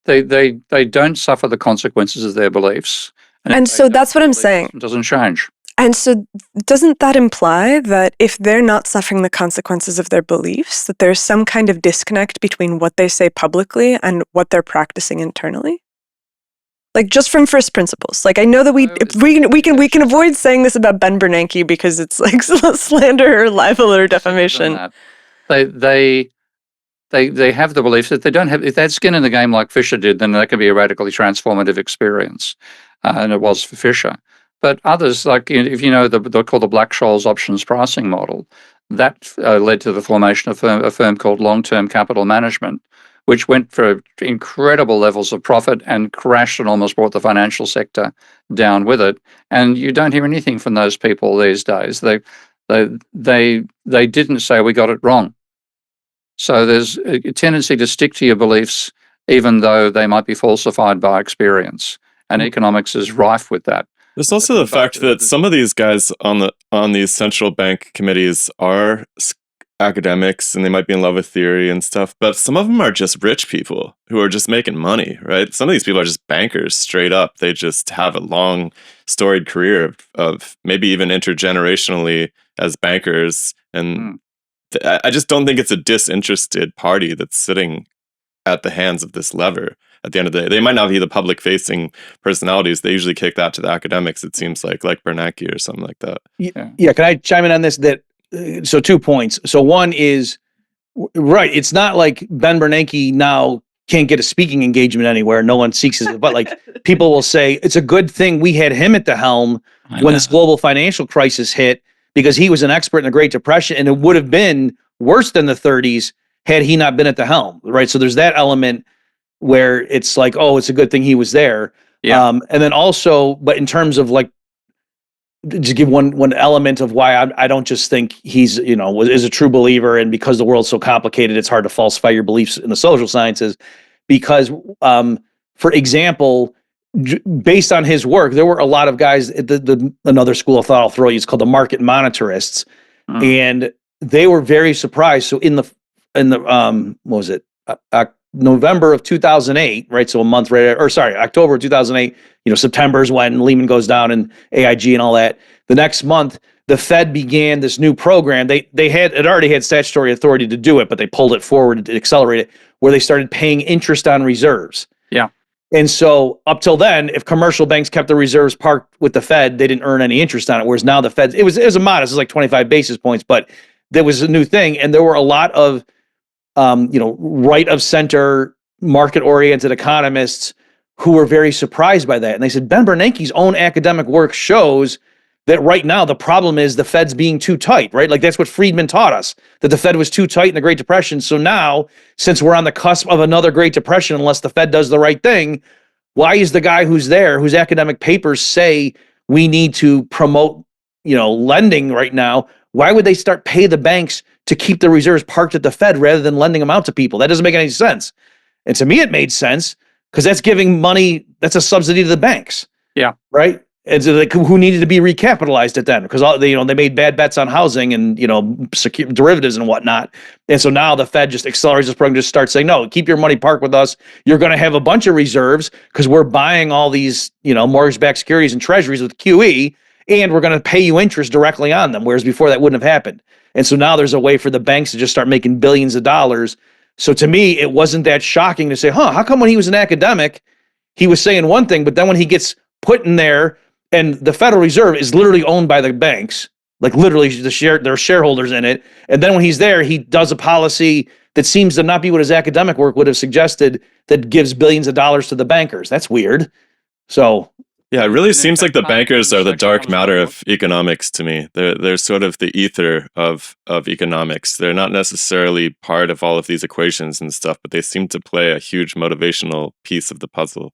They don't suffer the consequences of their beliefs. And so that's what I'm saying. It doesn't change. And so doesn't that imply that if they're not suffering the consequences of their beliefs, that there's some kind of disconnect between what they say publicly and what they're practicing internally? Like, just from first principles. Like, I know that we can avoid saying this about Ben Bernanke because it's like slander or libel or defamation. They have the belief that they don't have, if they had skin in the game like Fisher did, then that could be a radically transformative experience. And it was for Fisher. But others, like if you know they're called the Black-Scholes options pricing model, that led to the formation of a firm called Long-Term Capital Management, which went for incredible levels of profit and crashed and almost brought the financial sector down with it. And you don't hear anything from those people these days. They didn't say we got it wrong. So there's a tendency to stick to your beliefs, even though they might be falsified by experience. And economics is rife with that. There's also the fact that some of these guys on these central bank committees are academics and they might be in love with theory and stuff, but some of them are just rich people who are just making money, right? Some of these people are just bankers straight up. They just have a long storied career of maybe even intergenerationally as bankers. And I just don't think it's a disinterested party that's sitting at the hands of this lever. At the end of the day, they might not be the public-facing personalities. They usually kick that to the academics, it seems like Bernanke or something like that. Yeah, can I chime in on this? So 2 points. So one is, right, it's not like Ben Bernanke now can't get a speaking engagement anywhere. No one seeks it. But like people will say, it's a good thing we had him at the helm when this global financial crisis hit, because he was an expert in the Great Depression, and it would have been worse than the 30s had he not been at the helm, right? So there's that element where it's like, oh, it's a good thing he was there. Yeah. And then also, but in terms of like, to give one element of why I don't just think he's, is a true believer, and because the world's so complicated, it's hard to falsify your beliefs in the social sciences, because, for example, based on his work, there were a lot of guys at another school of thought I'll throw you, it's called the market monetarists, and they were very surprised. So in the what was it? November of 2008, right? So a month October of 2008, September is when Lehman goes down and AIG and all that. The next month, the Fed began this new program. It already had statutory authority to do it, but they pulled it forward to accelerate it, where they started paying interest on reserves. Yeah. And so up till then, if commercial banks kept the reserves parked with the Fed, they didn't earn any interest on it. Whereas now the Fed, it was a modest, it was like 25 basis points, but there was a new thing. And there were a lot of right of center, market-oriented economists who were very surprised by that. And they said, Ben Bernanke's own academic work shows that right now the problem is the Fed's being too tight, right? Like that's what Friedman taught us, that the Fed was too tight in the Great Depression. So now, since we're on the cusp of another Great Depression, unless the Fed does the right thing, why is the guy who's there, whose academic papers say we need to promote, lending right now, why would they pay the banks to keep the reserves parked at the Fed rather than lending them out to people? That doesn't make any sense. And to me, it made sense because that's giving money, that's a subsidy to the banks. Yeah. Right? And so who needed to be recapitalized at then? Because they made bad bets on housing and derivatives and whatnot. And so now the Fed just accelerates this program, just starts saying, no, keep your money parked with us. You're going to have a bunch of reserves because we're buying all these mortgage-backed securities and treasuries with QE, and we're going to pay you interest directly on them, whereas before that wouldn't have happened. And so now there's a way for the banks to just start making billions of dollars. So to me, it wasn't that shocking to say, how come when he was an academic, he was saying one thing, but then when he gets put in there, and the Federal Reserve is literally owned by the banks, like literally there are shareholders in it, and then when he's there, he does a policy that seems to not be what his academic work would have suggested, that gives billions of dollars to the bankers. That's weird. So yeah, it really seems like the bankers are the dark matter of economics to me. They're sort of the ether of economics. They're not necessarily part of all of these equations and stuff, but they seem to play a huge motivational piece of the puzzle.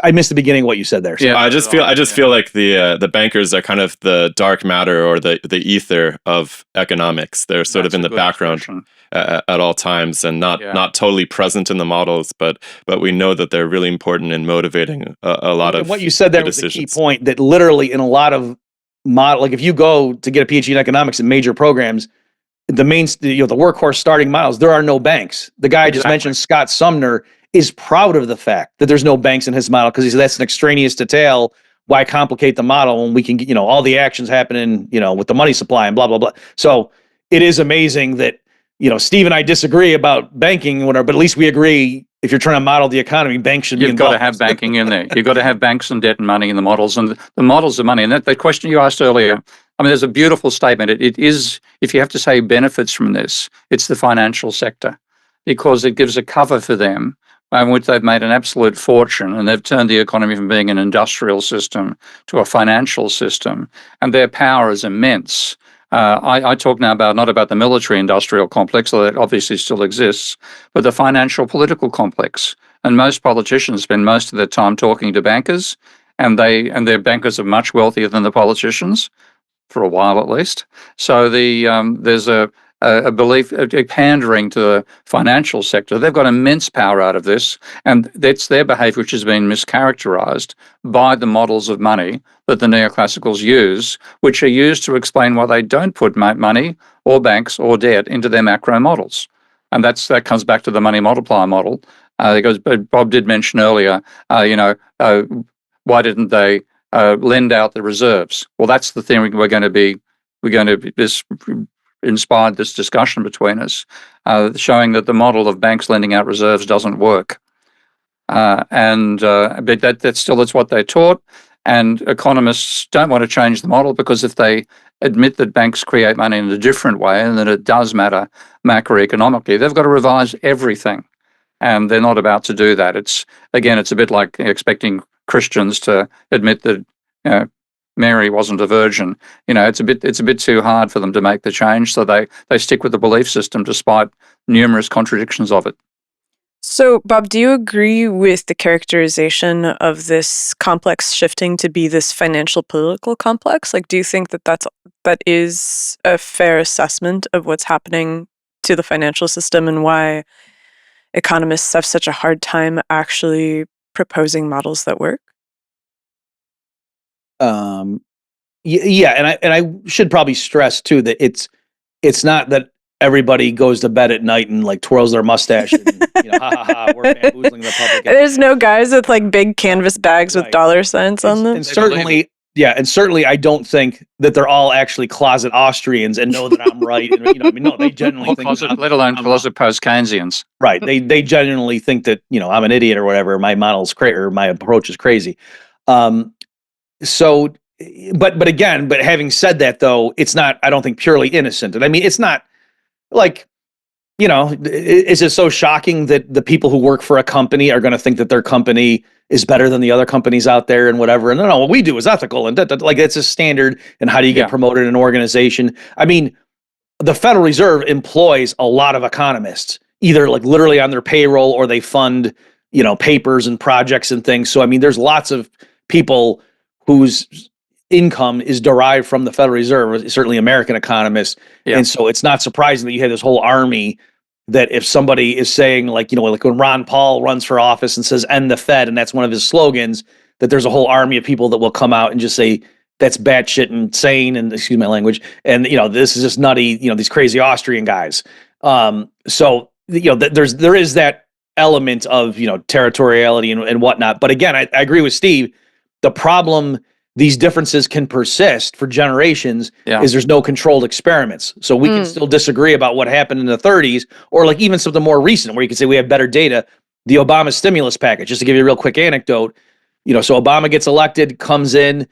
I missed the beginning of what you said there. So. Yeah, I just feel like the bankers are kind of the dark matter or the ether of economics. They're sort of in the background at all times and not totally present in the models, but we know that they're really important in motivating a lot of what you said there was the key point, that literally in a lot of like if you go to get a PhD in economics in major programs, the workhorse starting models, there are no banks. The guy I just mentioned, Scott Sumner, is proud of the fact that there's no banks in his model because he said that's an extraneous detail. Why complicate the model when we can get, all the actions happening, with the money supply and blah, blah, blah. So it is amazing that, Steve and I disagree about banking and whatever, but at least we agree if you're trying to model the economy, banks should be involved. You've got to have banking in there. You've got to have banks and debt and money in the models, and the models of money. And that the question you asked earlier, I mean, there's a beautiful statement. It is, if you have to say benefits from this, it's the financial sector, because it gives a cover for them in which they've made an absolute fortune, and they've turned the economy from being an industrial system to a financial system, and their power is immense. I talk now not about the military-industrial complex, although that obviously still exists, but the financial-political complex. And most politicians spend most of their time talking to bankers, and their bankers are much wealthier than the politicians, for a while at least. So there's a belief, a pandering to the financial sector. They've got immense power out of this, and that's their behaviour which has been mischaracterised by the models of money that the neoclassicals use, which are used to explain why they don't put money or banks or debt into their macro models. And that comes back to the money multiplier model. Because Bob did mention earlier, why didn't they lend out the reserves? Well, that's the thing we're going to be inspired this discussion between us, showing that the model of banks lending out reserves doesn't work. But that's what they taught. And economists don't want to change the model, because if they admit that banks create money in a different way and that it does matter macroeconomically, they've got to revise everything. And they're not about to do that. It's a bit like expecting Christians to admit that Mary wasn't a virgin. It's a bit too hard for them to make the change, so they stick with the belief system despite numerous contradictions of it. So, Bob, do you agree with the characterization of this complex shifting to be this financial political complex? Like, do you think that is a fair assessment of what's happening to the financial system and why economists have such a hard time actually proposing models that work? Yeah, and I should probably stress too that it's not that everybody goes to bed at night and like twirls their mustache and ha ha ha, we're bamboozling the public. There's no guys with like big canvas bags with dollar signs on them. And certainly I don't think that they're all actually closet Austrians and know that I'm right. And, no, they genuinely think let alone closet post-Keynesians. Right. They genuinely think that, I'm an idiot or whatever. My model's crazy or my approach is crazy. So, but having said that, though, it's not, I don't think, purely innocent. And I mean, it's not like, is it so shocking that the people who work for a company are going to think that their company is better than the other companies out there and whatever? And no, what we do is ethical, and like it's a standard. And how do you get promoted in an organization? I mean, the Federal Reserve employs a lot of economists, either like literally on their payroll, or they fund, papers and projects and things. So, I mean, there's lots of people whose income is derived from the Federal Reserve, certainly American economists. Yeah. And so it's not surprising that you have this whole army that if somebody is saying like when Ron Paul runs for office and says end the Fed, and that's one of his slogans, that there's a whole army of people that will come out and just say that's batshit insane, and excuse my language, and this is just nutty, these crazy Austrian guys. So there is that element of territoriality and whatnot. But again, I agree with Steve. The problem these differences can persist for generations is there's no controlled experiments. So we can still disagree about what happened in the 30s, or like even something more recent where you can say we have better data. The Obama stimulus package, just to give you a real quick anecdote, so Obama gets elected, comes in,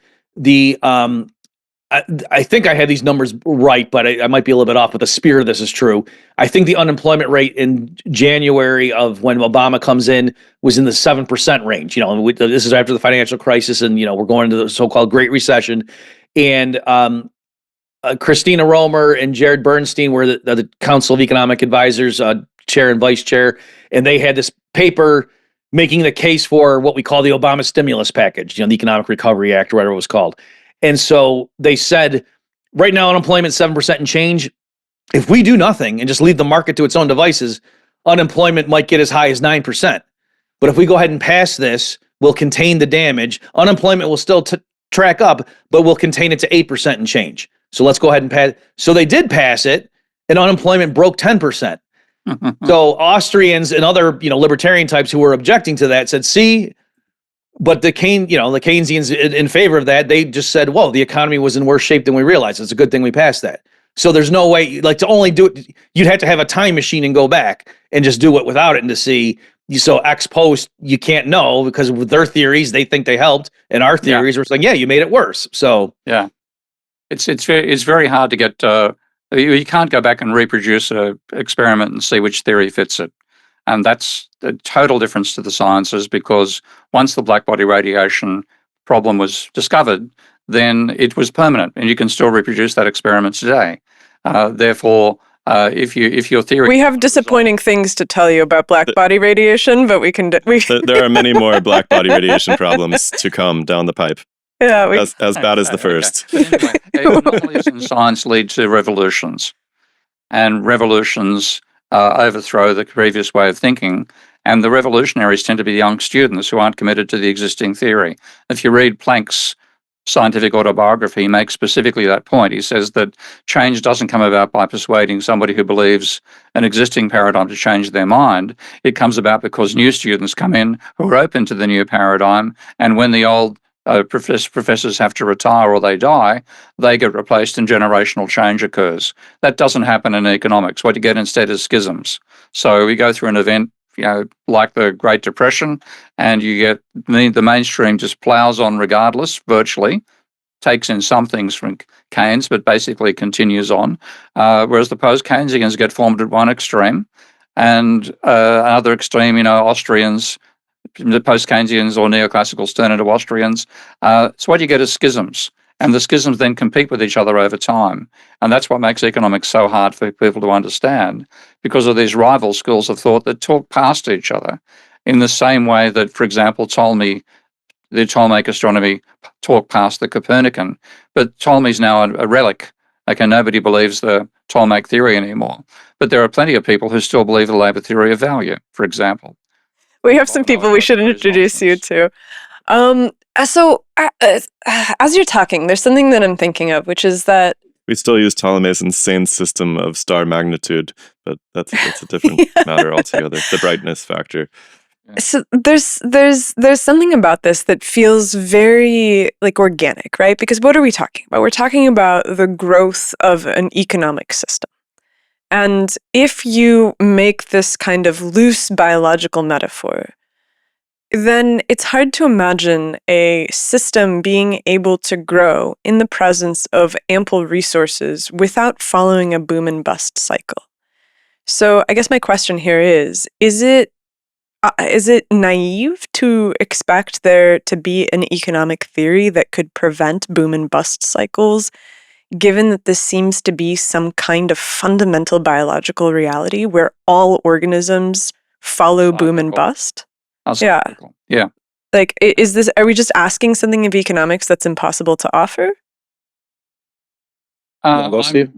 I think I had these numbers right, but I might be a little bit off, but the spirit of this is true. I think the unemployment rate in January of when Obama comes in was in the 7% range. This is after the financial crisis, and we're going into the so-called Great Recession. And Christina Romer and Jared Bernstein were the Council of Economic Advisors, chair and vice chair, and they had this paper making the case for what we call the Obama stimulus package, the Economic Recovery Act or whatever it was called. And so they said, right now, unemployment 7% and change. If we do nothing and just leave the market to its own devices, unemployment might get as high as 9%. But if we go ahead and pass this, we'll contain the damage. Unemployment will still track up, but we'll contain it to 8% and change. So let's go ahead and pass. So they did pass it, and unemployment broke 10%. So Austrians and other, libertarian types who were objecting to that said, see, but the Keynesians in favor of that, they just said, whoa, the economy was in worse shape than we realized. It's a good thing we passed that. So there's no way, to only do it, you'd have to have a time machine and go back and just do it without it and to see. So ex post, you can't know, because with their theories, they think they helped, and our theories are saying, you made it worse. So yeah, it's very hard to get. You can't go back and reproduce an experiment and see which theory fits it. And that's the total difference to the sciences, because once the black body radiation problem was discovered, then it was permanent, and you can still reproduce that experiment today. Therefore, if your theory... We have disappointing things to tell you about black body radiation, but we can... There are many more black body radiation problems to come down the pipe. Yeah, as bad as the first. Okay. Anyway, anomalies in science lead to revolutions, and revolutions overthrow the previous way of thinking. And the revolutionaries tend to be young students who aren't committed to the existing theory. If you read Planck's scientific autobiography, he makes specifically that point. He says that change doesn't come about by persuading somebody who believes an existing paradigm to change their mind. It comes about because new students come in who are open to the new paradigm, and when the old professors have to retire or they die, they get replaced and generational change occurs. That doesn't happen in economics. What you get instead is schisms. So we go through an event, like the Great Depression, and you get the mainstream just plows on regardless, virtually, takes in some things from Keynes, but basically continues on, whereas the post-Keynesians get formed at one extreme, and another extreme, Austrians, the post-Keynesians or Neoclassicals turn into Austrians. So what you get is schisms, and the schisms then compete with each other over time. And that's what makes economics so hard for people to understand, because of these rival schools of thought that talk past each other in the same way that, for example, the Ptolemaic astronomy talked past the Copernican. But Ptolemy's now a relic. Okay, nobody believes the Ptolemaic theory anymore. But there are plenty of people who still believe the Labour theory of value, for example. We have some people we should introduce you to. So as you're talking, there's something that I'm thinking of, which is that we still use Ptolemy's insane system of star magnitude, but that's a different matter altogether. The brightness factor. So there's something about this that feels very organic, right? Because what are we talking about? We're talking about the growth of an economic system. And if you make this kind of loose biological metaphor, then it's hard to imagine a system being able to grow in the presence of ample resources without following a boom and bust cycle. So I guess my question here is it naive to expect there to be an economic theory that could prevent boom and bust cycles, given that this seems to be some kind of fundamental biological reality where all organisms follow boom and bust? Yeah. Are we just asking something of economics that's impossible to offer? Go, Steve?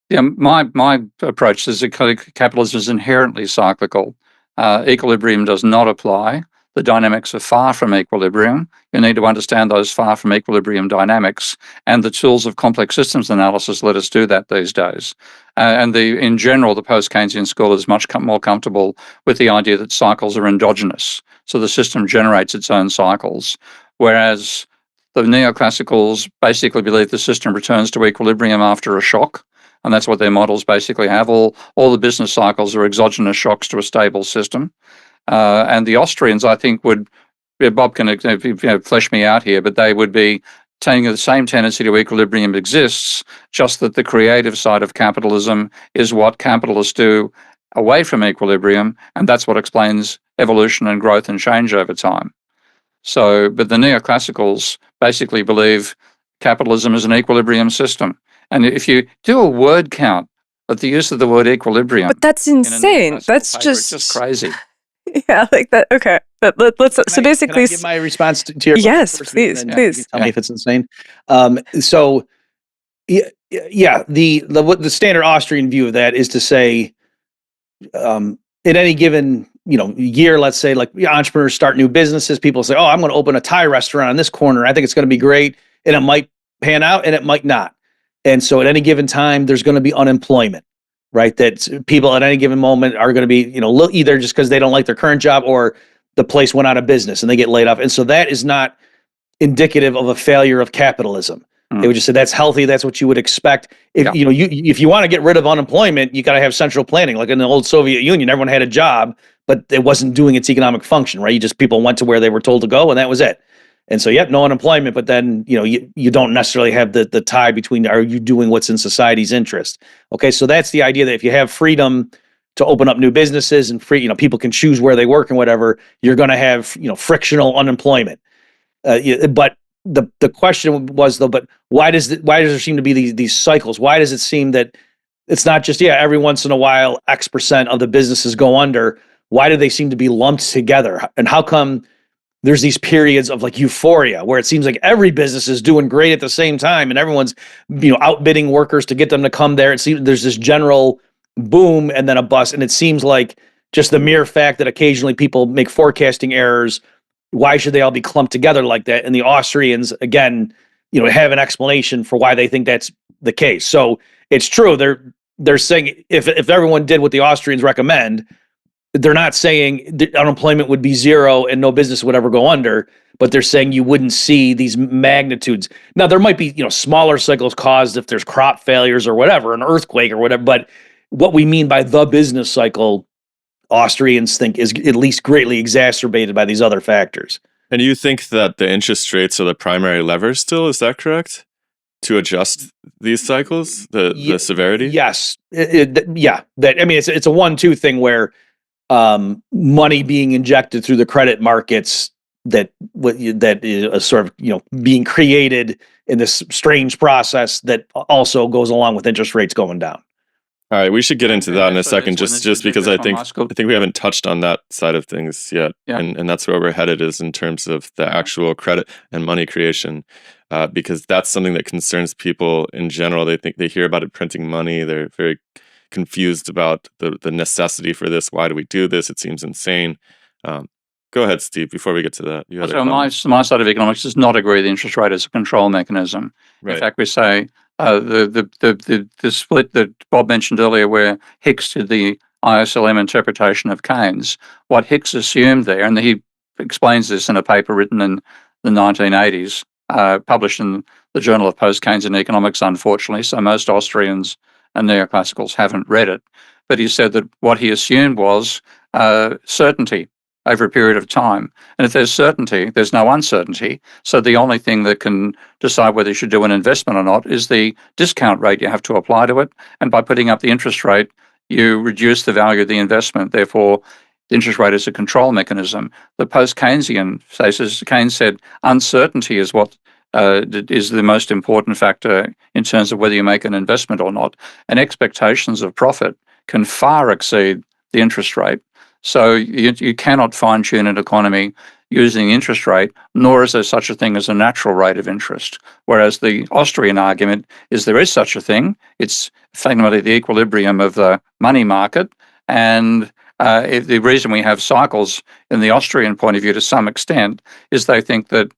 Yeah, my approach is that capitalism is inherently cyclical. Equilibrium does not apply. The dynamics are far from equilibrium. You need to understand those far from equilibrium dynamics, and the tools of complex systems analysis let us do that these days. In general, the post-Keynesian school is much more comfortable with the idea that cycles are endogenous, so the system generates its own cycles, whereas the neoclassicals basically believe the system returns to equilibrium after a shock, and that's what their models basically have. All the business cycles are exogenous shocks to a stable system. And the Austrians, I think, Bob can flesh me out here, but they would be taking the same tendency to equilibrium exists, just that the creative side of capitalism is what capitalists do away from equilibrium, and that's what explains evolution and growth and change over time. So, but the neoclassicals basically believe capitalism is an equilibrium system. And if you do a word count of the use of the word equilibrium... But that's insane. That's just crazy. Yeah, like that. Okay. But let's so Can I basically, give my response to your yes, question first, please, and then you please. can tell me if it's insane. So yeah, the standard Austrian view of that is to say, in any given year, let's say, like, entrepreneurs start new businesses, people say, oh, I'm going to open a Thai restaurant on this corner, I think it's going to be great, and it might pan out and it might not. And so at any given time there's going to be unemployment, right? That people at any given moment are going to be either just because they don't like their current job, or the place went out of business and they get laid off. And so that is not indicative of a failure of capitalism. They would just say that's healthy. That's what you would expect. If if you want to get rid of unemployment, you got to have central planning. Like in the old Soviet Union, everyone had a job, but it wasn't doing its economic function, right? People went to where they were told to go, and that was it. And so, no unemployment, but then you don't necessarily have the tie between, are you doing what's in society's interest? Okay, so that's the idea, that if you have freedom to open up new businesses and people can choose where they work and whatever, you're going to have frictional unemployment. But the question was, though, but why does there seem to be these cycles? Why does it seem that it's not just every once in a while X% of the businesses go under? Why do they seem to be lumped together? And how come there's these periods of like euphoria where it seems like every business is doing great at the same time and everyone's outbidding workers to get them to come there? It seems there's this general boom and then a bust, and it seems like just the mere fact that occasionally people make forecasting errors, why should they all be clumped together like that? And the Austrians, again, have an explanation for why they think that's the case. So it's true. They're saying if everyone did what the Austrians recommend, they're not saying unemployment would be zero and no business would ever go under, but they're saying you wouldn't see these magnitudes. Now, there might be smaller cycles caused if there's crop failures or whatever, an earthquake or whatever. But what we mean by the business cycle, Austrians think, is at least greatly exacerbated by these other factors. And you think that the interest rates are the primary lever still? Is that correct? To adjust these cycles, the severity? Yes. Yeah. It's a 1-2 thing where money being injected through the credit markets that is sort of being created in this strange process that also goes along with interest rates going down. All right, we should get into that in a second, just because I think we haven't touched on that side of things yet, and that's where we're headed, is in terms of the actual credit and money creation, because that's something that concerns people in general. They hear about it printing money, they're very confused about the necessity for this. Why do we do this? It seems insane. Go ahead, Steve, before we get to that. So my side of economics does not agree the interest rate is a control mechanism. Right. In fact, we say the split that Bob mentioned earlier, where Hicks did the ISLM interpretation of Keynes, what Hicks assumed there, and he explains this in a paper written in the 1980s, published in the Journal of Post-Keynesian Economics, unfortunately, so most Austrians and neoclassicals haven't read it. But he said that what he assumed was certainty over a period of time. And if there's certainty, there's no uncertainty. So the only thing that can decide whether you should do an investment or not is the discount rate you have to apply to it. And by putting up the interest rate, you reduce the value of the investment. Therefore, the interest rate is a control mechanism. The post-Keynesian cases, Keynes said uncertainty is what is the most important factor in terms of whether you make an investment or not. And expectations of profit can far exceed the interest rate. So you cannot fine-tune an economy using interest rate, nor is there such a thing as a natural rate of interest. Whereas the Austrian argument is there is such a thing. It's fundamentally the equilibrium of the money market. And the reason we have cycles in the Austrian point of view to some extent is they think that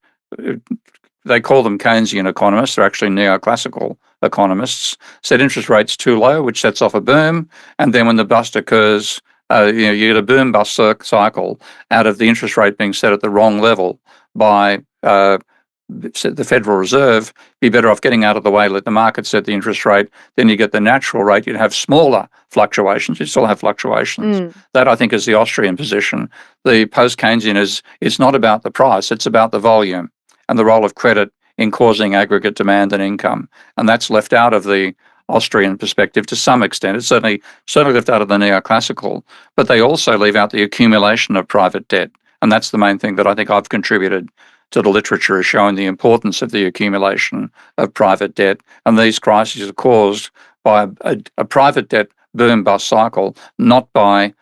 they call them Keynesian economists, they're actually neoclassical economists, said interest rates too low, which sets off a boom. And then when the bust occurs, you get a boom bust cycle out of the interest rate being set at the wrong level by the Federal Reserve. Be better off getting out of the way, let the market set the interest rate, then you get the natural rate, you'd have smaller fluctuations, you still have fluctuations. That, I think, is the Austrian position. The post-Keynesian is, it's not about the price, it's about the volume and the role of credit in causing aggregate demand and income. And that's left out of the Austrian perspective to some extent. It's certainly left out of the neoclassical, but they also leave out the accumulation of private debt. And that's the main thing that I think I've contributed to the literature, is showing the importance of the accumulation of private debt. And these crises are caused by a private debt boom-bust cycle, not by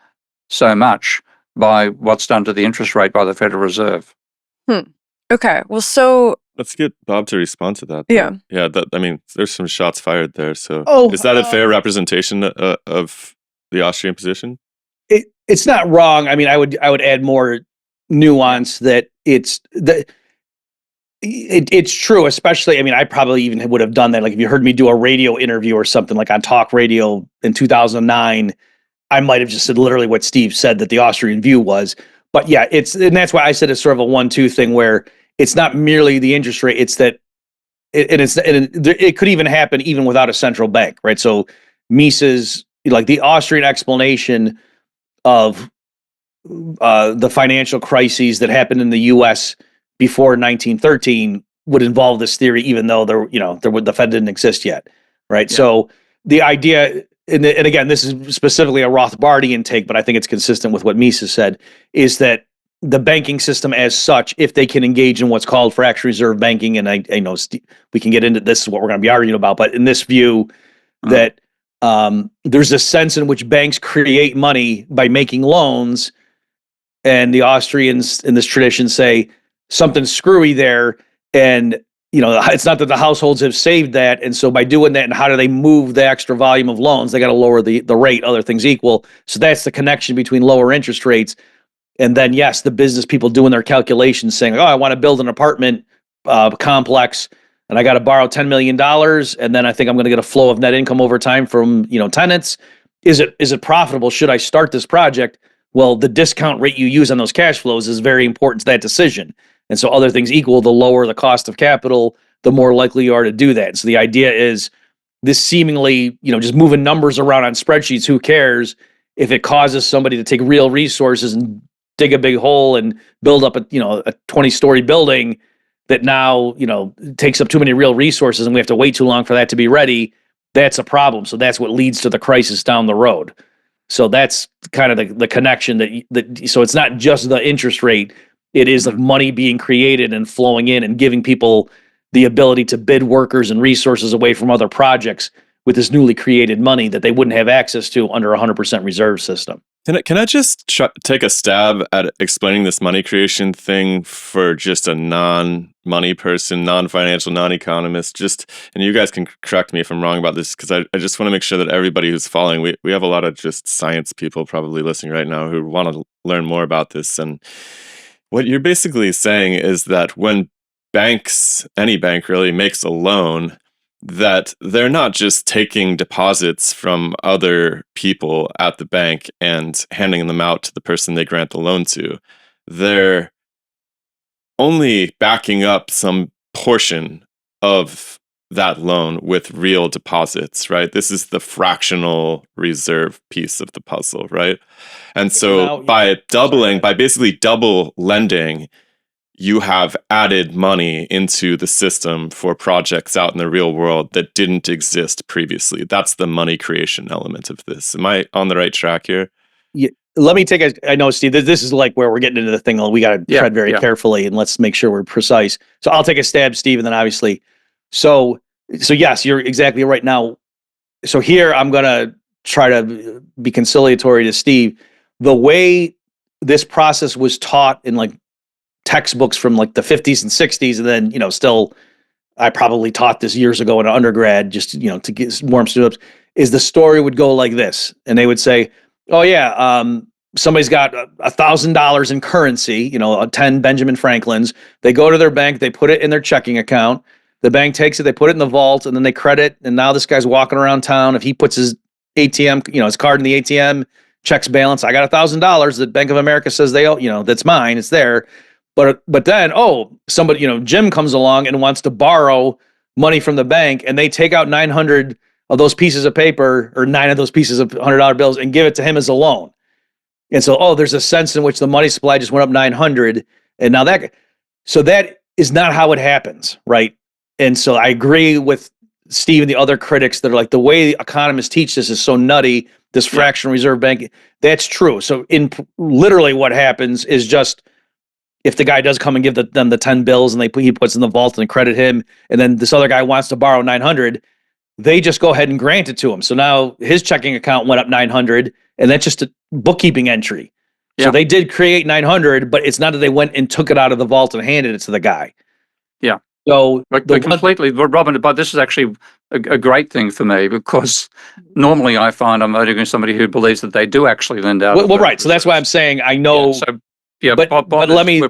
so much by what's done to the interest rate by the Federal Reserve. Okay. Well, so Let's get Bob to respond to that. Yeah. Yeah. I mean, there's some shots fired there. So, Oh, is that a fair representation of the Austrian position? It's not wrong. I mean, I would add more nuance that it's true, especially, I mean, I probably even would have done that. Like if you heard me do a radio interview or something like on talk radio in 2009, I might have just said literally what Steve said that the Austrian view was. But yeah, and that's why I said it's sort of a 1-2 thing where it's not merely the interest rate, it's that it could even happen even without a central bank, right? So Mises, like the Austrian explanation of the financial crises that happened in the U.S. before 1913 would involve this theory, even though the Fed didn't exist yet, right? Yeah. So the idea, and again, this is specifically a Rothbardian take, but I think it's consistent with what Mises said, is that the banking system as such, if they can engage in what's called fractional reserve banking, and I know we can get into this, is what we're going to be arguing about, but in this view, that there's a sense in which banks create money by making loans, and the Austrians in this tradition say something's screwy there, and it's not that the households have saved that, and so by doing that, and how do they move the extra volume of loans? They got to lower the rate, other things equal. So that's the connection between lower interest rates, and then yes, the business people doing their calculations, saying, "Oh, I want to build an apartment complex, and I got to borrow $10 million, and then I think I'm going to get a flow of net income over time from tenants. Is it profitable? Should I start this project?" Well, the discount rate you use on those cash flows is very important to that decision. And so other things equal, the lower the cost of capital, the more likely you are to do that. So the idea is this seemingly, just moving numbers around on spreadsheets, who cares if it causes somebody to take real resources and dig a big hole and build up a 20-story building that now, takes up too many real resources and we have to wait too long for that to be ready. That's a problem. So that's what leads to the crisis down the road. So that's kind of the connection so it's not just the interest rate. It is like money being created and flowing in and giving people the ability to bid workers and resources away from other projects with this newly created money that they wouldn't have access to under a 100% reserve system. Can I just take a stab at explaining this money creation thing for just a non-money person, non-financial, non-economist? And you guys can correct me if I'm wrong about this, because I just want to make sure that everybody who's following, we have a lot of just science people probably listening right now who want to learn more about this. And what you're basically saying is that when any bank really makes a loan, that they're not just taking deposits from other people at the bank and handing them out to the person they grant the loan to. They're only backing up some portion of that loan with real deposits, right? This is the fractional reserve piece of the puzzle, right? And so by basically double lending, you have added money into the system for projects out in the real world that didn't exist previously. That's the money creation element of this. Am I on the right track here? Yeah. Let me I know, Steve, this is like where we're getting into the thing. We got to tread very carefully, and let's make sure we're precise. So I'll take a stab, Steve, and then obviously. So yes, you're exactly right. Now, so here I'm going to try to be conciliatory to Steve. The way this process was taught in like textbooks from like the 50s and 60s, and then still I probably taught this years ago in undergrad, just to get warm students, is the story would go like this, and they would say, "Oh yeah, somebody's got $1,000 in currency, 10 Benjamin Franklins. They go to their bank, they put it in their checking account. The bank takes it, they put it in the vault, and then they credit. And now this guy's walking around town. If he puts his ATM, his card in the ATM, checks balance, I got $1,000 that Bank of America says they owe, that's mine. It's there." But then, somebody, Jim comes along and wants to borrow money from the bank, and they take out 900 of those pieces of paper, or 9 of those pieces of $100 bills, and give it to him as a loan. And so, there's a sense in which the money supply just went up 900, and now that is not how it happens, right? And so I agree with Steve and the other critics that are like, the way economists teach this is so nutty, this fractional reserve bank. That's true. So literally what happens is just, if the guy does come and give them the 10 bills and he puts in the vault and they credit him, and then this other guy wants to borrow 900, they just go ahead and grant it to him. So now his checking account went up 900, and that's just a bookkeeping entry. So they did create 900, but it's not that they went and took it out of the vault and handed it to the guy. Yeah. So but completely, Robin, but this is actually a great thing for me, because normally I find I'm voting with somebody who believes that they do actually lend out. Well, right. So that's why I'm saying I know. But let me.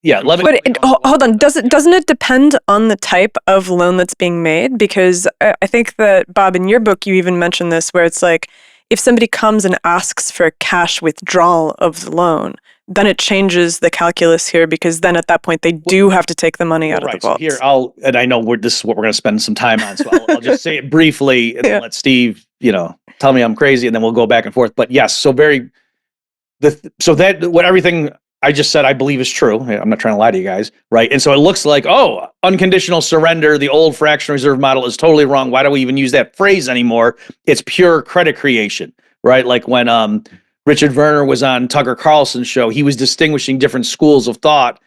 Hold on. Doesn't it depend on the type of loan that's being made? Because I think that, Bob, in your book, you even mentioned this, where it's like, if somebody comes and asks for a cash withdrawal of the loan, then it changes the calculus here, because then at that point they do have to take the money out of the vault. So here, and I know this is what we're going to spend some time on, so I'll just say it briefly and then let Steve, tell me I'm crazy, and then we'll go back and forth. But yes, so what everything I just said I believe is true. I'm not trying to lie to you guys, right? And so it looks like, unconditional surrender, the old fractional reserve model is totally wrong. Why do we even use that phrase anymore? It's pure credit creation, right? Like when Richard Werner was on Tucker Carlson's show, he was distinguishing different schools of thought,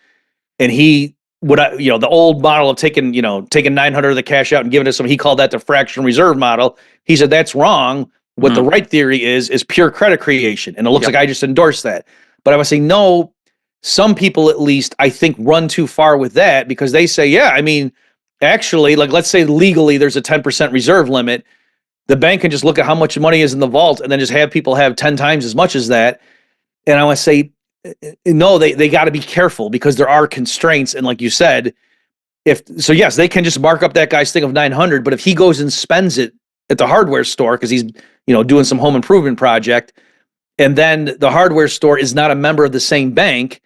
and he would, the old model of taking 900 of the cash out and giving it to someone, he called that the fractional reserve model. He said that's wrong. What the right theory is pure credit creation, and it looks like I just endorsed that. But I would say no. Some people, at least, I think, run too far with that, because they say, actually, like, let's say legally there's a 10% reserve limit. The bank can just look at how much money is in the vault and then just have people have 10 times as much as that. And I want to say, no, they got to be careful, because there are constraints. And like you said, yes, they can just mark up that guy's thing of 900, but if he goes and spends it at the hardware store because he's, doing some home improvement project, and then the hardware store is not a member of the same bank,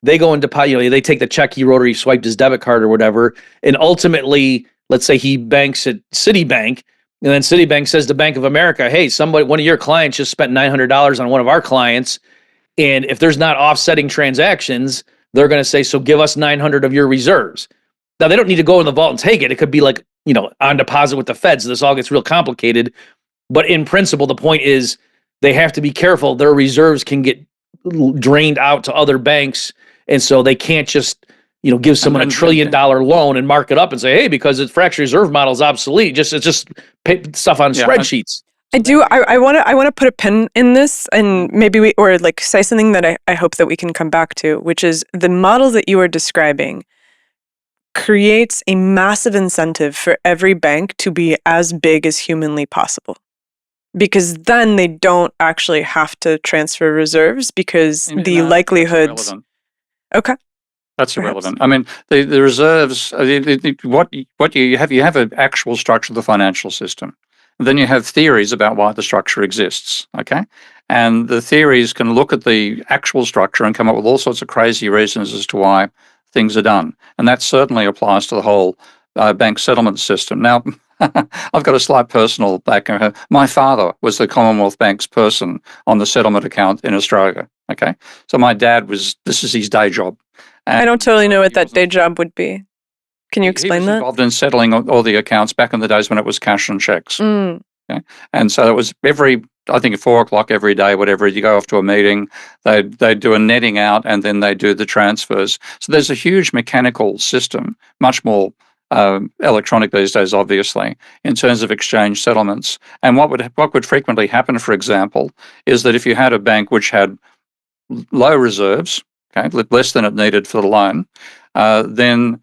they go and deposit, they take the check he wrote, or he swiped his debit card or whatever, and ultimately, let's say he banks at Citibank, and then Citibank says to Bank of America, hey, one of your clients just spent $900 on one of our clients, and if there's not offsetting transactions, they're going to say, so give us 900 of your reserves. Now, they don't need to go in the vault and take it. It could be like, on deposit with the Fed, so this all gets real complicated. But in principle, the point is they have to be careful. Their reserves can get drained out to other banks, and so they can't just give someone $1 trillion loan and mark it up and say, hey, because the fractional reserve model is obsolete. It's just stuff on spreadsheets. I want to put a pin in this, and maybe say something that I hope that we can come back to, which is the model that you are describing creates a massive incentive for every bank to be as big as humanly possible. Because then they don't actually have to transfer reserves, because the likelihoods. Okay. That's irrelevant. I mean, the reserves. What you have an actual structure of the financial system. And then you have theories about why the structure exists. Okay, and the theories can look at the actual structure and come up with all sorts of crazy reasons as to why things are done, and that certainly applies to the whole bank settlement system. Now, I've got a slight personal background. My father was the Commonwealth Bank's person on the settlement account in Australia. Okay, so my dad this is his day job. I don't totally know what that day job would be. Can you explain that? He was involved in settling all the accounts back in the days when it was cash and checks. Okay? And so it was I think at 4:00 every day, whatever, you go off to a meeting, they'd do a netting out, and then they do the transfers. So there's a huge mechanical system, much more electronic these days, obviously, in terms of exchange settlements. And what would frequently happen, for example, is that if you had a bank which had low reserves, okay, less than it needed for the loan, then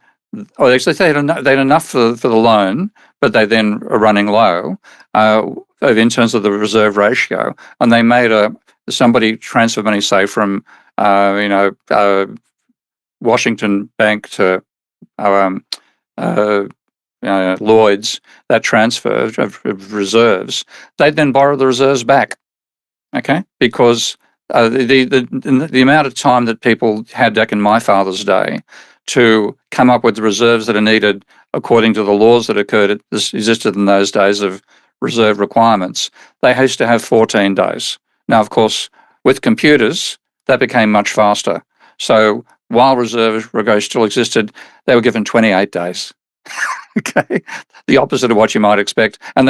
actually they had enough for the loan, but they then are running low in terms of the reserve ratio, and they made somebody transfer money, say from Washington Bank to Lloyd's, that transfer of reserves, they'd then borrow the reserves back, okay, because the amount of time that people had back in my father's day to come up with the reserves that are needed according to the laws that existed in those days of reserve requirements, they used to have 14 days. Now, of course, with computers, that became much faster. So while reserve still existed, they were given 28 days. Okay, the opposite of what you might expect, and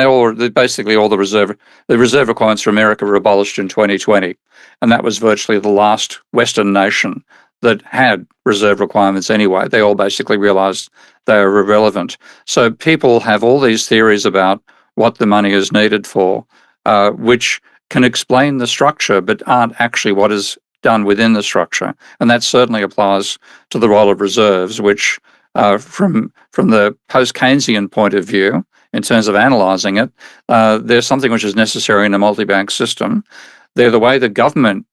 basically all the reserve requirements for America were abolished in 2020, and that was virtually the last Western nation that had reserve requirements anyway. They all basically realized they were irrelevant. So people have all these theories about what the money is needed for, which can explain the structure, but aren't actually what is done within the structure. And that certainly applies to the role of reserves, which from the post-Keynesian point of view, in terms of analysing it, there's something which is necessary in a multi-bank system. They're the way the government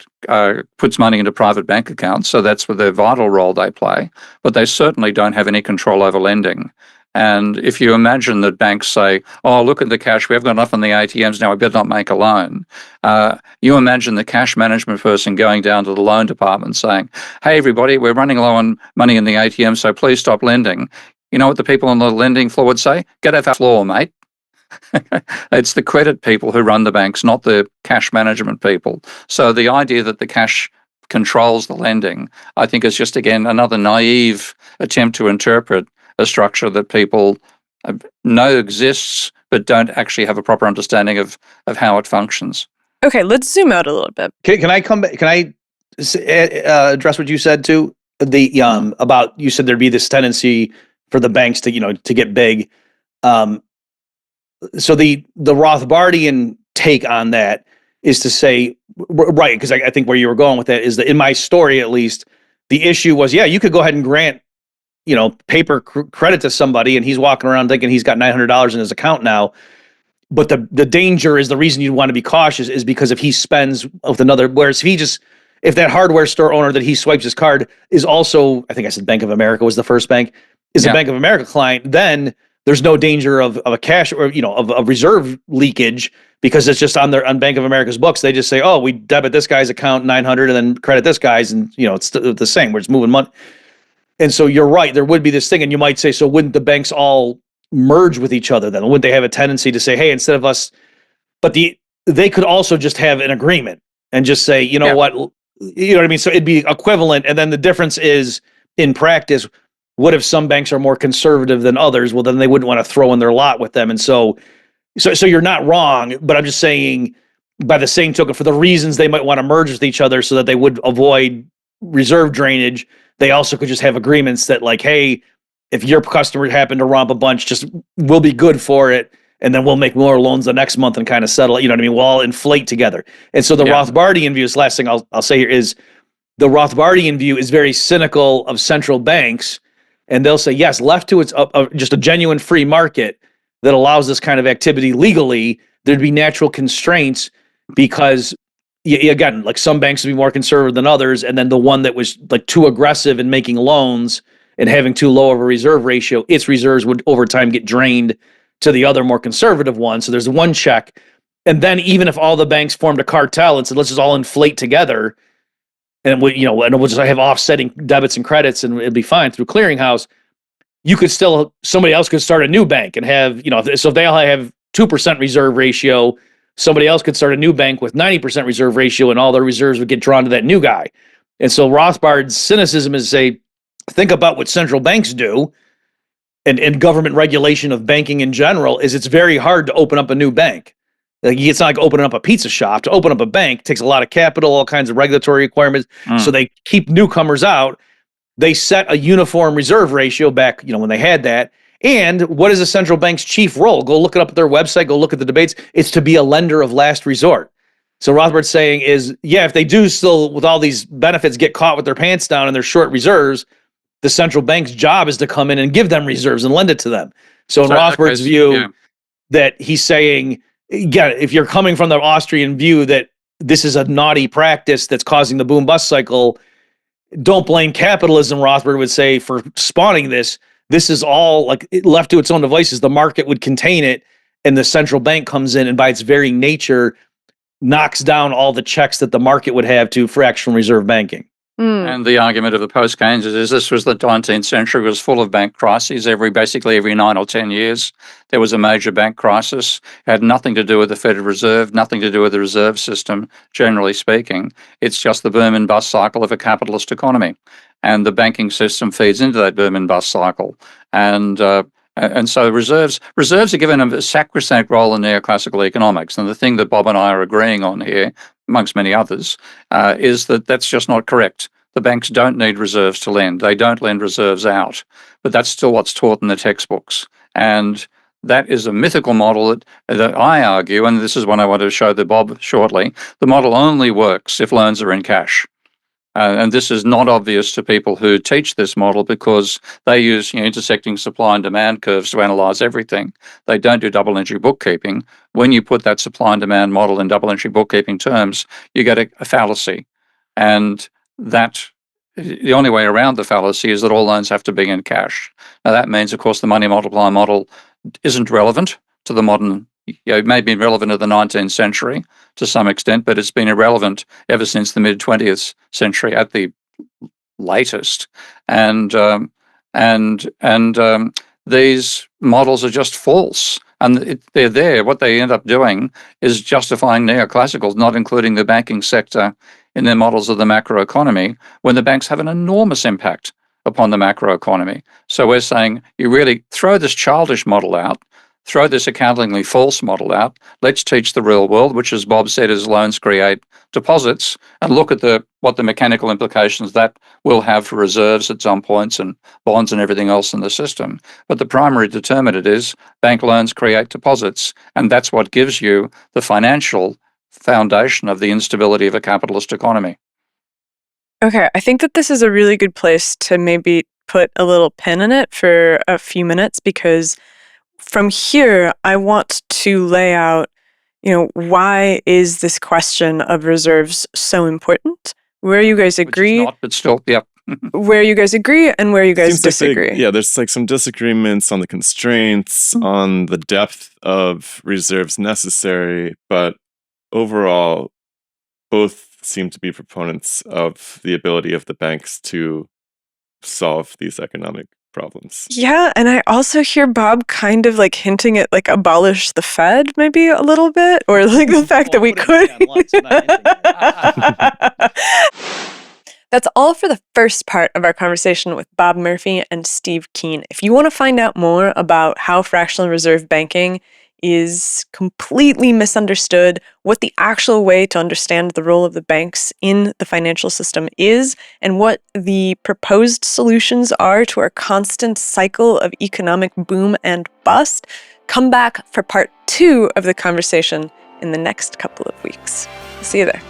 puts money into private bank accounts, so that's where their vital role they play, but they certainly don't have any control over lending. And if you imagine that banks say, oh, look at the cash, we haven't got enough on the ATMs now, we better not make a loan. You imagine the cash management person going down to the loan department saying, hey, everybody, we're running low on money in the ATM, so please stop lending. You know what the people on the lending floor would say? Get off our floor, mate. It's the credit people who run the banks, not the cash management people. So the idea that the cash controls the lending, I think, is just, again, another naive attempt to interpret a structure that people know exists but don't actually have a proper understanding of how it functions. Okay, let's zoom out a little bit. Can I come back? Can I address what you said too? About, you said there'd be this tendency for the banks to get big. So the Rothbardian take on that is to say, right, because I think where you were going with that is that in my story, at least, the issue was, yeah, you could go ahead and grant, paper credit to somebody, and he's walking around thinking he's got $900 in his account now. But the danger is, the reason you want to be cautious is because if he spends with another, whereas if that hardware store owner that he swipes his card is also, I think I said Bank of America was the first bank, is a Bank of America client, then there's no danger of a cash or of reserve leakage, because it's just on Bank of America's books. They just say, oh, we debit this guy's account 900 and then credit this guy's, and it's the same. We're just moving money. And so you're right, there would be this thing, and you might say, so wouldn't the banks all merge with each other then? Would they have a tendency to say, hey, instead of us, but they could also just have an agreement and just say, what, you know what I mean? So it'd be equivalent. And then the difference is, in practice, what if some banks are more conservative than others? Well, then they wouldn't want to throw in their lot with them. And so you're not wrong, but I'm just saying, by the same token, for the reasons they might want to merge with each other so that they would avoid reserve drainage, they also could just have agreements that, like, hey, if your customer happened to romp a bunch, just we'll be good for it, and then we'll make more loans the next month and kind of settle it. You know what I mean? We'll all inflate together. And so the Rothbardian view, is the last thing I'll say here, is the Rothbardian view is very cynical of central banks, and they'll say, yes, left to its just a genuine free market that allows this kind of activity legally, there'd be natural constraints, because again, like, some banks would be more conservative than others, and then the one that was like too aggressive in making loans and having too low of a reserve ratio, its reserves would over time get drained to the other more conservative one. So there's one check. And then even if all the banks formed a cartel and said, let's just all inflate together, and we'll just have offsetting debits and credits, and it'd be fine through clearinghouse, somebody else could start a new bank and have, so if they all have 2% reserve ratio, somebody else could start a new bank with 90% reserve ratio, and all their reserves would get drawn to that new guy. And so Rothbard's cynicism is say, think about what central banks do, and government regulation of banking in general, is it's very hard to open up a new bank. Like, it's not like opening up a pizza shop. To open up a bank takes a lot of capital, all kinds of regulatory requirements. So they keep newcomers out. They set a uniform reserve ratio back, when they had that. And what is a central bank's chief role? Go look it up at their website. Go look at the debates. It's to be a lender of last resort. So Rothbard's saying is, if they do still, with all these benefits, get caught with their pants down and their short reserves, the central bank's job is to come in and give them reserves and lend it to them. So in Rothbard's view, that he's saying, if you're coming from the Austrian view that this is a naughty practice that's causing the boom-bust cycle, don't blame capitalism, Rothbard would say, for spawning this. This is all, like, left to its own devices, the market would contain it, and the central bank comes in and by its very nature knocks down all the checks that the market would have to fractional reserve banking. And the argument of the post-Keynesians is this was the 19th century, was full of bank crises. Basically every 9 or 10 years, there was a major bank crisis. It had nothing to do with the Federal Reserve, nothing to do with the reserve system, generally speaking. It's just the boom and bust cycle of a capitalist economy. And the banking system feeds into that boom and bust cycle. And so reserves are given a sacrosanct role in neoclassical economics. And the thing that Bob and I are agreeing on here, amongst many others, is that that's just not correct. The banks don't need reserves to lend. They don't lend reserves out. But that's still what's taught in the textbooks. And that is a mythical model that I argue, and this is one I want to show the Bob shortly, the model only works if loans are in cash. And this is not obvious to people who teach this model because they use intersecting supply and demand curves to analyze everything. They don't do double entry bookkeeping. When you put that supply and demand model in double entry bookkeeping terms, you get a fallacy. And the only way around the fallacy is that all loans have to be in cash. Now, that means, of course, the money multiplier model isn't relevant to the modern, it may be relevant to the 19th century to some extent, but it's been irrelevant ever since the mid-20th century at the latest. And these models are just false. And they're there. What they end up doing is justifying neoclassicals, not including the banking sector in their models of the macroeconomy, when the banks have an enormous impact upon the macroeconomy. So we're saying you really throw this childish model out, throw this accountingly false model out. Let's teach the real world, which, as Bob said, is loans create deposits, and look at what the mechanical implications that will have for reserves at some points and bonds and everything else in the system. But the primary determinant is bank loans create deposits, and that's what gives you the financial foundation of the instability of a capitalist economy. Okay, I think that this is a really good place to maybe put a little pin in it for a few minutes, because from here, I want to lay out, why is this question of reserves so important? Where you guys agree, Which is not, but still, yeah. Where you guys agree and where you guys Seems disagree. There's like some disagreements on the constraints, on the depth of reserves necessary, but overall, both seem to be proponents of the ability of the banks to solve these economic problems. Yeah, and I also hear Bob kind of like hinting at like abolish the Fed maybe a little bit, or like the fact that we could. That's all for the first part of our conversation with Bob Murphy and Steve Keen. If you want to find out more about how fractional reserve banking is completely misunderstood, what the actual way to understand the role of the banks in the financial system is, and what the proposed solutions are to our constant cycle of economic boom and bust, come back for part 2 of the conversation in the next couple of weeks. See you there.